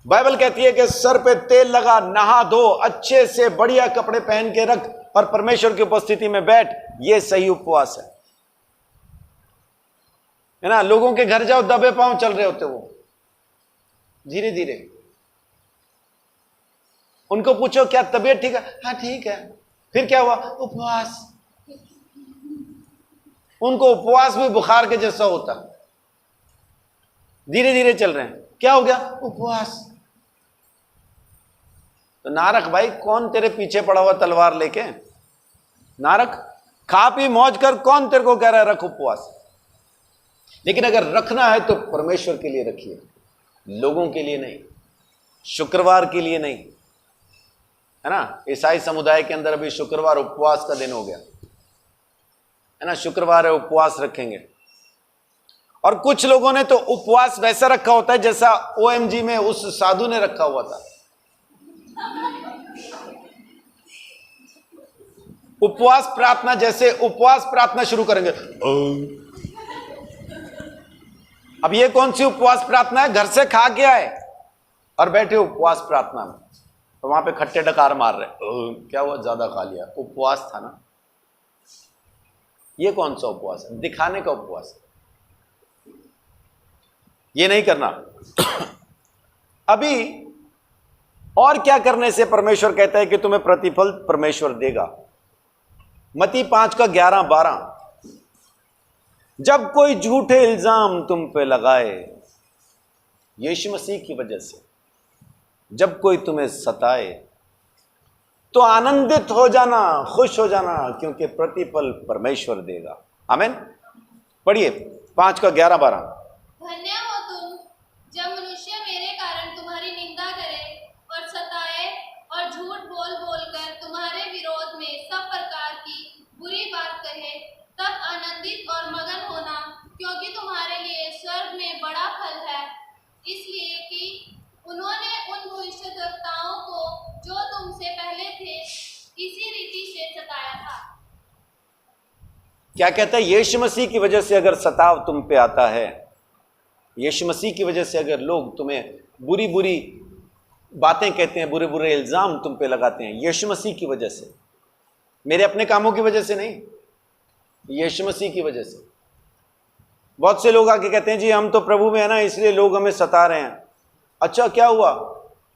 बाइबल कहती है कि सर पे तेल लगा, नहा धो, अच्छे से बढ़िया कपड़े पहन के रख और परमेश्वर की उपस्थिति में बैठ। ये सही उपवास है ना। लोगों के घर जाओ, दबे पांव चल रहे होते वो, धीरे धीरे। उनको पूछो क्या तबीयत ठीक है? हाँ ठीक है। फिर क्या हुआ? उपवास। उनको उपवास भी बुखार के जैसा होता, धीरे धीरे चल रहे हैं। क्या हो गया? उपवास। तो नारक भाई, कौन तेरे पीछे पड़ा हुआ तलवार लेके? नारक, खा पी मौज कर, कौन तेरे को कह रहा है रख उपवास? लेकिन अगर रखना है तो परमेश्वर के लिए रखिए, लोगों के लिए नहीं, शुक्रवार के लिए नहीं, है ना। ईसाई समुदाय के अंदर अभी शुक्रवार उपवास का दिन हो गया है ना। शुक्रवार है, उपवास रखेंगे। और कुछ लोगों ने तो उपवास वैसा रखा होता है जैसा OMG में उस साधु ने रखा हुआ था। उपवास प्रार्थना, जैसे उपवास प्रार्थना शुरू करेंगे। अब ये कौन सी उपवास प्रार्थना है? घर से खा के आए और बैठे उपवास प्रार्थना में, तो वहां पे खट्टे डकार मार रहे। क्या हुआ? ज्यादा खा लिया। उपवास था ना। ये कौन सा उपवास है? दिखाने का उपवास है। ये नहीं करना। अभी और क्या करने से परमेश्वर कहता है कि तुम्हें प्रतिफल परमेश्वर देगा? मत्ती 5:11-12। जब कोई झूठे इल्जाम तुम पे लगाए यीशु मसीह की वजह से, जब कोई तुम्हें सताए, तो आनंदित हो जाना, खुश हो जाना, क्योंकि प्रतिफल परमेश्वर देगा। आमीन। पढ़िए 5:11-12। धन्य हो तुम जब मनुष्य मेरे कारण तुम्हारी निंदा करे और सताए और झूठ बोल बोलकर तुम्हारे विरोध में सब प्रकार की बुरी बात कहे, तब आनंदित और मगन होना, क्योंकि तुम्हारे लिए स्वर्ग में बड़ा फल है। इसलिए कि उन्होंने उन भविष्यद्वक्ताओं को जो तुमसे पहले थे इसी रीति से सताया था। क्या कहता है? यीशु मसीह की वजह से अगर सताव तुम पे आता है, यीशु मसीह की वजह से अगर लोग तुम्हें बुरी बुरी बातें कहते हैं, बुरे बुरे इल्जाम तुम पे लगाते हैं, यीशु मसीह की वजह से, मेरे अपने कामों की वजह से नहीं, यीशु मसीह की वजह से। बहुत से लोग आके कहते हैं जी हम तो प्रभु में है ना, इसलिए लोग हमें सता रहे हैं। अच्छा क्या हुआ?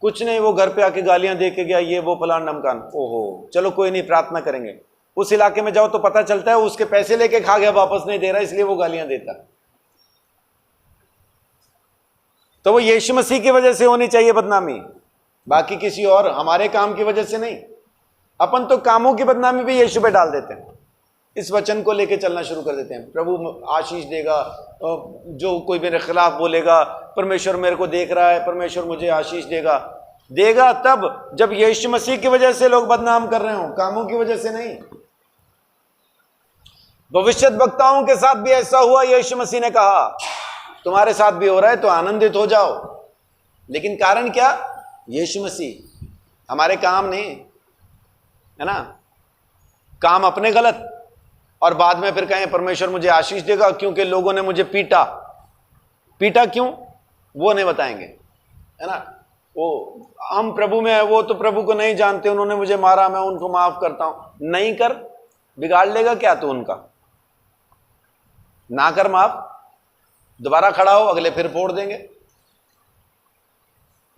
कुछ नहीं, वो घर पे आके गालियां दे के गया, ये वो फलान नमकान। ओहो, चलो कोई नहीं, प्रार्थना करेंगे। उस इलाके में जाओ तो पता चलता है उसके पैसे लेके खा गया, वापस नहीं दे रहा, इसलिए वो गालियां देता। तो वो यीशु मसीह की वजह से होनी चाहिए बदनामी, बाकी किसी और हमारे काम की वजह से नहीं। अपन तो कामों की बदनामी भी यीशु पे डाल देते हैं। इस वचन को लेके चलना शुरू कर देते हैं, प्रभु आशीष देगा, जो कोई मेरे खिलाफ बोलेगा, परमेश्वर मेरे को देख रहा है, परमेश्वर मुझे आशीष देगा। देगा तब जब यीशु मसीह की वजह से लोग बदनाम कर रहे हो, कामों की वजह से नहीं। भविष्यद्वक्ताओं के साथ भी ऐसा हुआ। यीशु मसीह ने कहा तुम्हारे साथ भी हो रहा है तो आनंदित हो जाओ। लेकिन कारण क्या? यीशु मसीह, हमारे काम नहीं, है ना। काम अपने गलत, और बाद में फिर कहें परमेश्वर मुझे आशीष देगा क्योंकि लोगों ने मुझे पीटा। पीटा क्यों? वो नहीं बताएंगे, है ना। वो हम प्रभु में है, वो तो प्रभु को नहीं जानते, उन्होंने मुझे मारा, मैं उनको माफ करता हूं। नहीं कर, बिगाड़ लेगा क्या तू उनका? ना कर माफ, दोबारा खड़ा हो, अगले फिर फोड़ देंगे।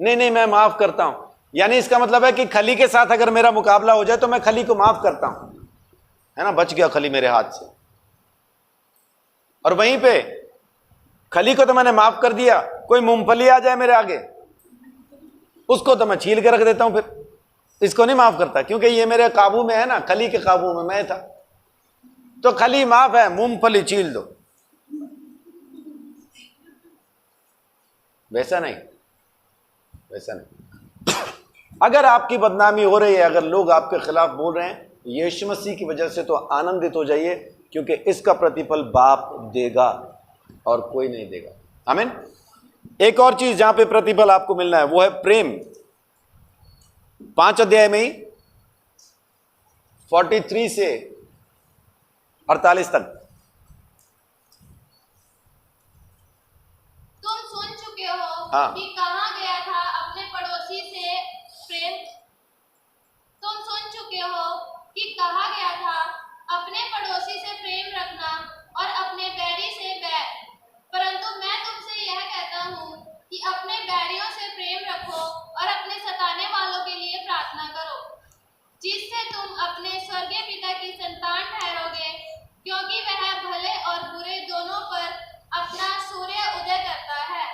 नहीं नहीं मैं माफ करता हूं, यानी इसका मतलब है कि खली के साथ अगर मेरा मुकाबला हो जाए तो मैं खली को माफ करता हूं, है ना, बच गया खली मेरे हाथ से। और वहीं पे खली को तो मैंने माफ कर दिया, कोई मूंगफली आ जाए मेरे आगे, उसको तो मैं छील के रख देता हूं, फिर इसको नहीं माफ करता, क्योंकि ये मेरे काबू में है ना, खली के काबू में मैं था। तो खली माफ है, मूंगफली छील दो, वैसा नहीं, वैसा नहीं। अगर आपकी बदनामी हो रही है, अगर लोग आपके खिलाफ बोल रहे हैं यीशु मसीह की वजह से, तो आनंदित हो जाइए, क्योंकि इसका प्रतिफल बाप देगा और कोई नहीं देगा। आमीन। एक और चीज जहां पे प्रतिफल आपको मिलना है वो है प्रेम। 5 अध्याय में ही 43 से 48 तक। तुम सुन चुके हो हाँ। कि कहा गया था अपने पड़ोसी से प्रेम। तुम सुन चुके हो कि कहा गया था अपने पड़ोसी से प्रेम रखना और अपने बैरी से बैर। परंतु मैं तुमसे यह कहता हूँ कि अपने बैरियों से प्रेम रखो और अपने सताने वालों के लिए प्रार्थना करो, जिससे तुम अपने स्वर्गीय पिता की संतान ठहरोगे, क्योंकि वह भले और बुरे दोनों पर अपना सूर्य उदय करता है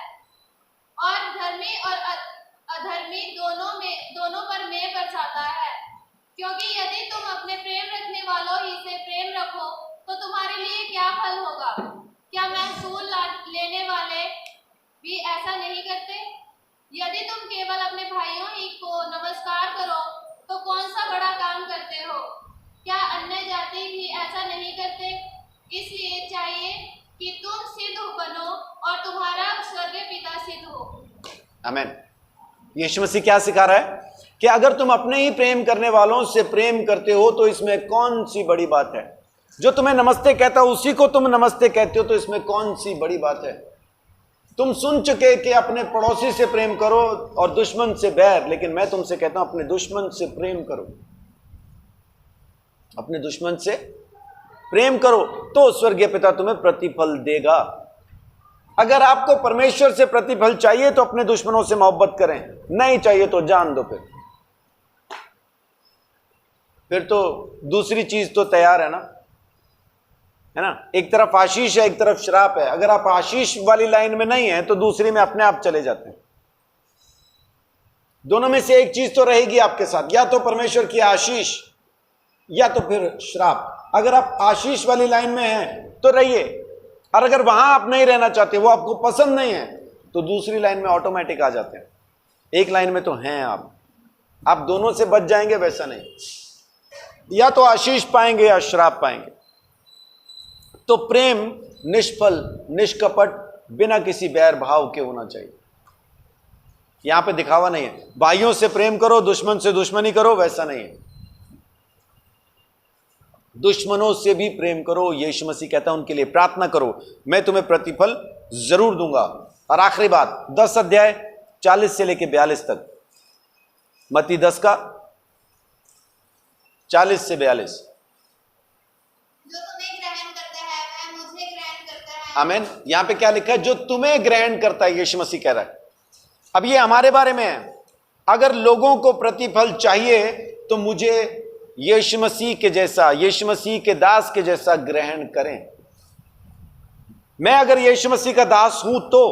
और धर्मी और अधर्मी दोनों पर मेघ बरसाता है। क्योंकि यदि तुम अपने प्रेम रखने वालों ही से प्रेम रखो तो तुम्हारे लिए क्या फल होगा? क्या महसूल लेने वाले भी ऐसा नहीं करते? यदि तुम केवल अपने भाइयों ही को नमस्कार करो तो कौन सा बड़ा काम करते हो? क्या अन्य जाति भी ऐसा नहीं करते? इसलिए चाहिए कि तुम सिद्ध बनो और तुम्हारा स्वर्गीय पिता सिद्ध हो। आमीन। यीशु मसीह क्या सिखा रहा है कि अगर तुम अपने ही प्रेम करने वालों से प्रेम करते हो तो इसमें कौन सी बड़ी बात है? जो तुम्हें नमस्ते कहता है उसी को तुम नमस्ते कहते हो, तो इसमें कौन सी बड़ी बात है? तुम सुन चुके कि अपने पड़ोसी से प्रेम करो और दुश्मन से बैर, लेकिन मैं तुमसे कहता हूं अपने दुश्मन से प्रेम करो, अपने दुश्मन से प्रेम करो तो स्वर्गीय पिता तुम्हें प्रतिफल देगा। अगर आपको परमेश्वर से प्रतिफल चाहिए तो अपने दुश्मनों से मोहब्बत करें, नहीं चाहिए तो जान दो। फिर तो दूसरी चीज तो तैयार है ना, एक तरफ आशीष है, एक तरफ श्राप है। अगर आप आशीष वाली लाइन में नहीं है तो दूसरी में अपने आप चले जाते हैं। दोनों में से एक चीज तो रहेगी आपके साथ, या तो परमेश्वर की आशीष या तो फिर श्राप। अगर आप आशीष वाली लाइन में हैं तो रहिए, और अगर वहां आप नहीं रहना चाहते, वो आपको पसंद नहीं है, तो दूसरी लाइन में ऑटोमेटिक आ जाते हैं। एक लाइन में तो हैं आप दोनों से बच जाएंगे, वैसा नहीं, या तो आशीष पाएंगे या श्राप पाएंगे। तो प्रेम निष्फल, निष्कपट, बिना किसी बैर भाव के होना चाहिए। यहां पे दिखावा नहीं है, भाइयों से प्रेम करो दुश्मन से दुश्मनी करो, वैसा नहीं है। दुश्मनों से भी प्रेम करो। यीशु मसीह कहता है उनके लिए प्रार्थना करो, मैं तुम्हें प्रतिफल जरूर दूंगा। और आखिरी बात 10 अध्याय 40 से लेकर 42 तक, मत्ती 10 का 40 से 42। जो तुम्हें ग्रहण करता है वह मुझे ग्रहण करता है। आमीन। यहां पे क्या लिखा है? जो तुम्हें ग्रहण करता है, यीशु मसीह कह रहा है। अब ये हमारे बारे में है। अगर लोगों को प्रतिफल चाहिए तो मुझे यीशु मसीह के जैसा, यीशु मसीह के दास के जैसा ग्रहण करें। मैं अगर यीशु मसीह का दास हूं तो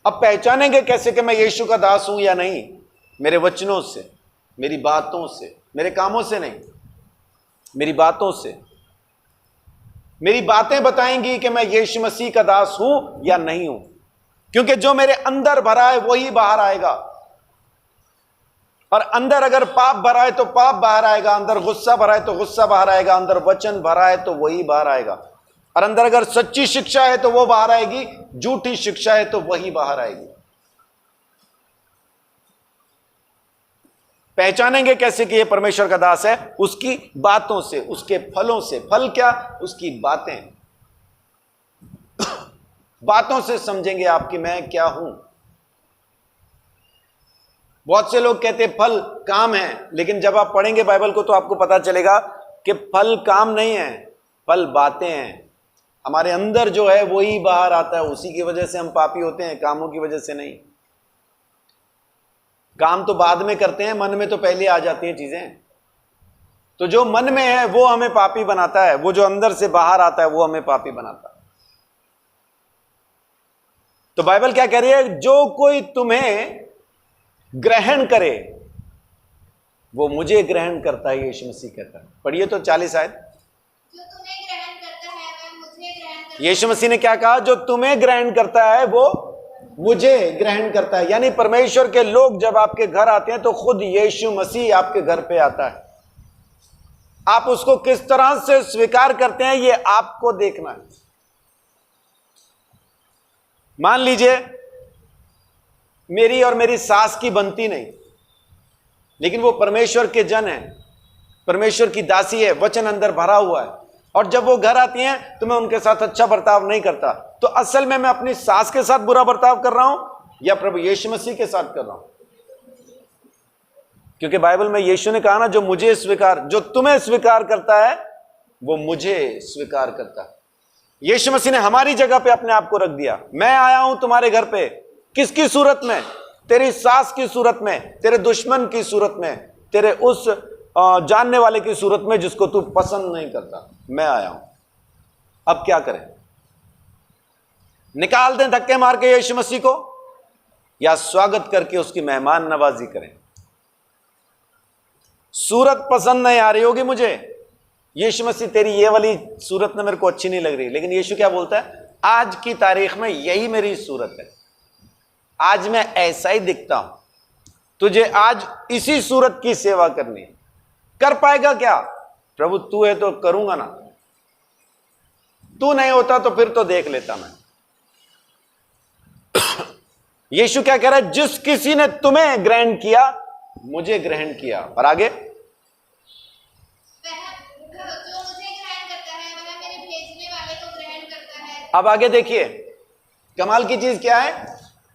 अब पहचानेंगे कैसे कि मैं यीशु का दास हूं या नहीं? मेरे वचनों से, मेरी बातों से, मेरे कामों से नहीं, मेरी बातों से। मेरी बातें बताएंगी कि मैं यीशु मसीह का दास हूं या नहीं हूं, क्योंकि जो मेरे अंदर भरा है वही बाहर आएगा। और अंदर अगर पाप भरा है तो पाप बाहर आएगा, अंदर गुस्सा भरा है तो गुस्सा बाहर आएगा, अंदर वचन भरा है तो वही बाहर आएगा। और अंदर अगर सच्ची शिक्षा है तो वो बाहर आएगी, झूठी शिक्षा है तो वही बाहर आएगी। पहचानेंगे कैसे कि ये परमेश्वर का दास है? उसकी बातों से, उसके फलों से। फल क्या? उसकी बातें। बातों से समझेंगे आप कि मैं क्या हूं। बहुत से लोग कहते हैं फल काम है, लेकिन जब आप पढ़ेंगे बाइबल को तो आपको पता चलेगा कि फल काम नहीं है, फल बातें हैं। हमारे अंदर जो है वही बाहर आता है, उसी की वजह से हम पापी होते हैं, कामों की वजह से नहीं। काम तो बाद में करते हैं, मन में तो पहले आ जाती हैं चीजें। तो जो मन में है वो हमें पापी बनाता है, वो जो अंदर से बाहर आता है वो हमें पापी बनाता है। तो बाइबल क्या कह रही है? जो कोई तुम्हें ग्रहण करे वो मुझे ग्रहण करता है, यीशु मसीह कहता है। पढ़िए तो 40 आयत। जो तुम्हें ग्रहण करता है वह मुझे ग्रहण करता है। यीशु मसीह ने क्या कहा? जो तुम्हें ग्रहण करता है वो मुझे ग्रहण करता है। यानी परमेश्वर के लोग जब आपके घर आते हैं तो खुद यीशु मसीह आपके घर पे आता है। आप उसको किस तरह से स्वीकार करते हैं ये आपको देखना है। मान लीजिए मेरी और मेरी सास की बनती नहीं, लेकिन वो परमेश्वर के जन है, परमेश्वर की दासी है, वचन अंदर भरा हुआ है, और जब वो घर आती हैं तो मैं उनके साथ अच्छा बर्ताव नहीं करता, तो असल में मैं अपनी सास के साथ बुरा बर्ताव कर रहा हूं या प्रभु यीशु मसीह के साथ कर रहा हूं? क्योंकि बाइबल में यीशु ने कहा ना, जो तुम्हें स्वीकार करता है वो मुझे स्वीकार करता है। यीशु मसीह ने हमारी जगह पे अपने आप को रख दिया। मैं आया हूं तुम्हारे घर पे किसकी सूरत में? तेरी सास की सूरत में, तेरे दुश्मन की सूरत में, तेरे उस जानने वाले की सूरत में जिसको तू पसंद नहीं करता। मैं आया हूं। अब क्या करें? निकाल दें धक्के मार के यीशु मसीह को, या स्वागत करके उसकी मेहमान नवाजी करें? सूरत पसंद नहीं आ रही होगी मुझे, यीशु मसीह तेरी ये वाली सूरत ना मेरे को अच्छी नहीं लग रही, लेकिन यीशु क्या बोलता है? आज की तारीख में यही मेरी सूरत है, आज मैं ऐसा ही दिखता हूं, तुझे आज इसी सूरत की सेवा करनी है। कर पाएगा क्या? प्रभु तू है तो करूंगा ना, तू नहीं होता तो फिर तो देख लेता मैं। यीशु क्या कह रहा है? जिस किसी ने तुम्हें ग्रहण किया मुझे ग्रहण किया। और आगे, जो मुझे ग्रहण करता है वह मेरे भेजने वाले को ग्रहण करता है। अब आगे देखिए, कमाल की चीज क्या है?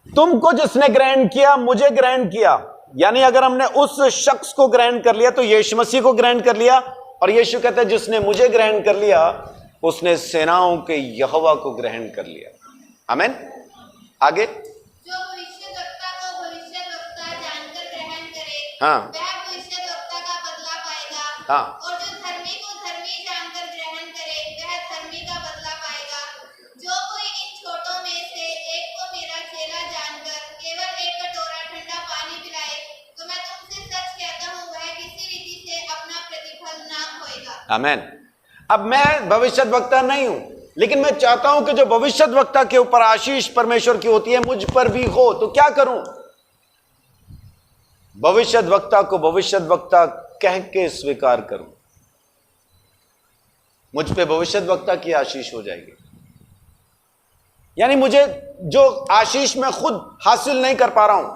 तुमको जिसने ग्रहण किया मुझे ग्रहण किया। यानी अगर हमने उस शख्स को ग्रहण कर लिया तो यीशु मसीह को ग्रहण कर लिया, और यीशु कहता है जिसने मुझे ग्रहण कर लिया उसने सेनाओं के यहोवा को ग्रहण कर लिया। आमीन। आगे, जो भविष्यद्वक्ता को भविष्यद्वक्ता जानकर ग्रहण करे हाँ, वह भविष्यद्वक्ता का बदला पाएगा। हाँ, और जो धर्मी को धर्मी जानकर ग्रहण करे वह धर्मी का बदला पाएगा। जो कोई इन छोटों में से एक को मेरा चेला जानकर केवल एक कटोरा ठंडा पानी पिलाए तो मैं तुमसे सच कहता हूँ वह किसी रीति से अपना प्रतिफल ना खोएगा। आमीन। अब मैं भविष्यद्वक्ता नहीं हूं, लेकिन मैं चाहता हूं कि जो भविष्यद्वक्ता के ऊपर आशीष परमेश्वर की होती है मुझ पर भी हो। तो क्या करूं? भविष्यद्वक्ता को भविष्यद्वक्ता कह के स्वीकार करूं, मुझ पे भविष्यद्वक्ता की आशीष हो जाएगी। यानी मुझे जो आशीष मैं खुद हासिल नहीं कर पा रहा हूं,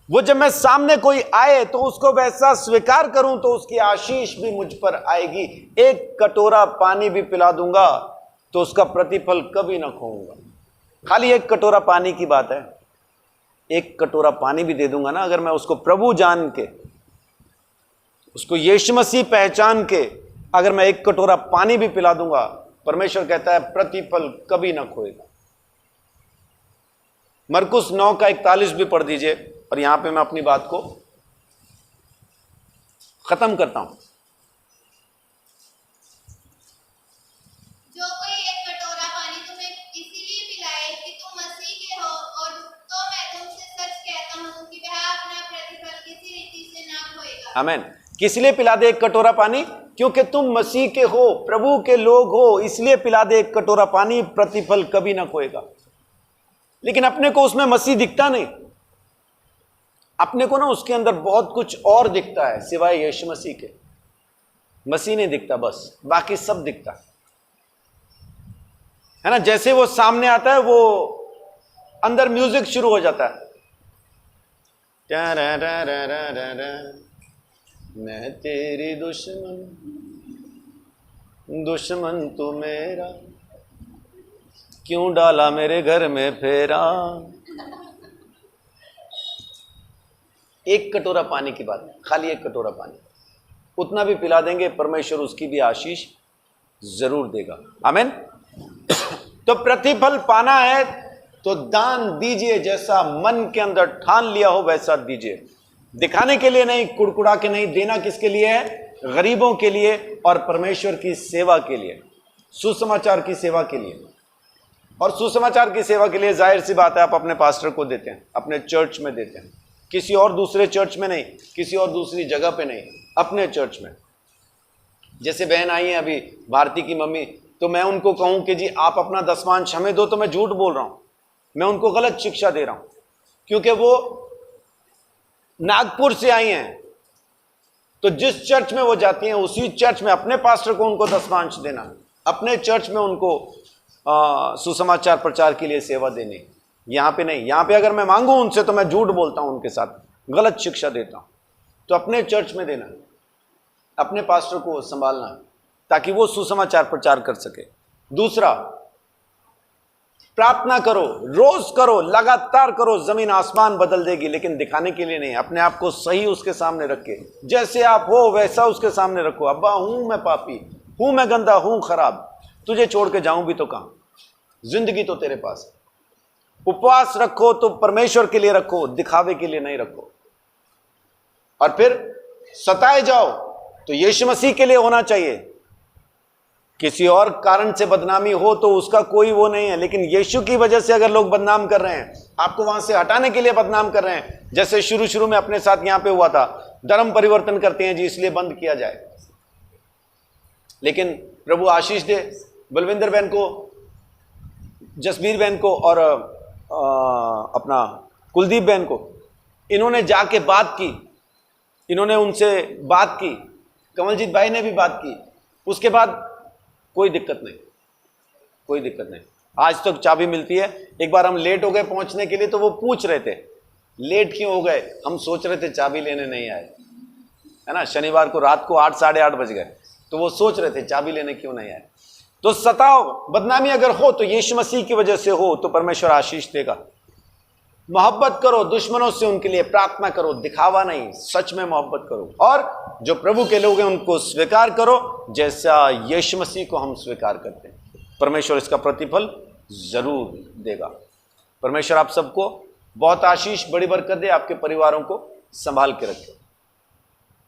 वो जब मैं सामने कोई आए तो उसको वैसा स्वीकार करूं तो उसकी आशीष भी मुझ पर आएगी। एक कटोरा पानी भी पिला दूंगा तो उसका प्रतिफल कभी ना खोऊंगा। खाली एक कटोरा पानी की बात है, एक कटोरा पानी भी दे दूंगा ना, अगर मैं उसको प्रभु जान के, उसको यीशु मसीह पहचान के अगर मैं एक कटोरा पानी भी पिला दूंगा, परमेश्वर कहता है प्रतिफल कभी ना खोएगा। मरकुस 9:41 भी पढ़ दीजिए, और यहां पे मैं अपनी बात को खत्म करता हूं। जो कोई एक कटोरा पानी तुम्हें इसीलिए पिलाए कि तुम मसीह के हो, और तो मैं तुमसे सच कहता हूं कि वह अपना प्रतिफल किसी रीति से ना खोएगा। आमीन। किस लिए पिला दे एक कटोरा पानी? क्योंकि तुम मसीह के हो, प्रभु के लोग हो, इसलिए पिला दे एक कटोरा पानी, प्रतिफल कभी ना खोएगा। लेकिन अपने को उसमें मसीह दिखता नहीं, अपने को ना उसके अंदर बहुत कुछ और दिखता है सिवाय यीशु मसीह के। मसीह नहीं दिखता, बस बाकी सब दिखता है ना। जैसे वो सामने आता है वो अंदर म्यूजिक शुरू हो जाता है, मैं तेरी दुश्मन, दुश्मन तू मेरा, क्यों डाला मेरे घर में फेरा। एक कटोरा पानी की बात है, खाली एक कटोरा पानी, उतना भी पिला देंगे, परमेश्वर उसकी भी आशीष जरूर देगा। आमीन। तो प्रतिफल पाना है तो दान दीजिए, जैसा मन के अंदर ठान लिया हो वैसा दीजिए। दिखाने के लिए नहीं, कुड़कुड़ा के नहीं, देना किसके लिए है? गरीबों के लिए और परमेश्वर की सेवा के लिए, सुसमाचार की सेवा के लिए। और सुसमाचार की सेवा के लिए जाहिर सी बात है आप अपने पास्टर को देते हैं, अपने चर्च में देते हैं, किसी और दूसरे चर्च में नहीं, किसी और दूसरी जगह पे नहीं, अपने चर्च में। जैसे बहन आई है अभी भारती की मम्मी, तो मैं उनको कहूं कि जी आप अपना दसवांश हमें दो, तो मैं झूठ बोल रहा हूं, मैं उनको गलत शिक्षा दे रहा हूं, क्योंकि वो नागपुर से आई हैं। तो जिस चर्च में वो जाती हैं उसी चर्च में अपने पास्टर को उनको दसवांश देना, अपने चर्च में उनको सुसमाचार प्रचार के लिए सेवा देनी। यहां पे नहीं, यहां पे अगर मैं मांगू उनसे तो मैं झूठ बोलता हूं, उनके साथ गलत शिक्षा देता हूं। तो अपने चर्च में देना, अपने पास्टर को संभालना, ताकि वो सुसमाचार प्रचार कर सके। दूसरा, प्रार्थना करो, रोज करो, लगातार करो, जमीन आसमान बदल देगी, लेकिन दिखाने के लिए नहीं। अपने आप को सही उसके सामने रख के, जैसे आप हो वैसा उसके सामने रखो। अब्बा हूं मैं पापी, हूं मैं गंदा, हूं खराब, तुझे छोड़ के जाऊं भी तो कहां, जिंदगी तो तेरे पास है। उपवास रखो तो परमेश्वर के लिए रखो, दिखावे के लिए नहीं रखो। और फिर सताए जाओ तो यीशु मसीह के लिए होना चाहिए। किसी और कारण से बदनामी हो तो उसका कोई वो नहीं है, लेकिन यीशु की वजह से अगर लोग बदनाम कर रहे हैं, आपको वहां से हटाने के लिए बदनाम कर रहे हैं, जैसे शुरू में अपने साथ यहां पे हुआ था, धर्म परिवर्तन करते हैं जी इसलिए बंद किया जाए। लेकिन प्रभु आशीष दे बलविंदर बहन को, जसबीर बहन को और अपना कुलदीप बहन को, इन्होंने जाके बात की, इन्होंने उनसे बात की, कमलजीत भाई ने भी बात की, उसके बाद कोई दिक्कत नहीं, कोई दिक्कत नहीं, आज तक तो चाबी मिलती है। एक बार हम लेट हो गए पहुंचने के लिए तो वो पूछ रहे थे लेट क्यों हो गए, हम सोच रहे थे चाबी लेने नहीं आए, है ना। शनिवार को रात को 8 साढ़े 8 बज गए, तो वो सोच रहे थे चाबी लेने क्यों नहीं आए। तो सताओ, बदनामी अगर हो तो यीशु मसीह की वजह से हो तो परमेश्वर आशीष देगा। मोहब्बत करो दुश्मनों से, उनके लिए प्रार्थना करो, दिखावा नहीं, सच में मोहब्बत करो। और जो प्रभु के लोग हैं उनको स्वीकार करो, जैसा यीशु मसीह को हम स्वीकार करते हैं। परमेश्वर इसका प्रतिफल जरूर देगा। परमेश्वर आप सबको बहुत आशीष, बड़ी बरकत दे, आपके परिवारों को संभाल के रखे।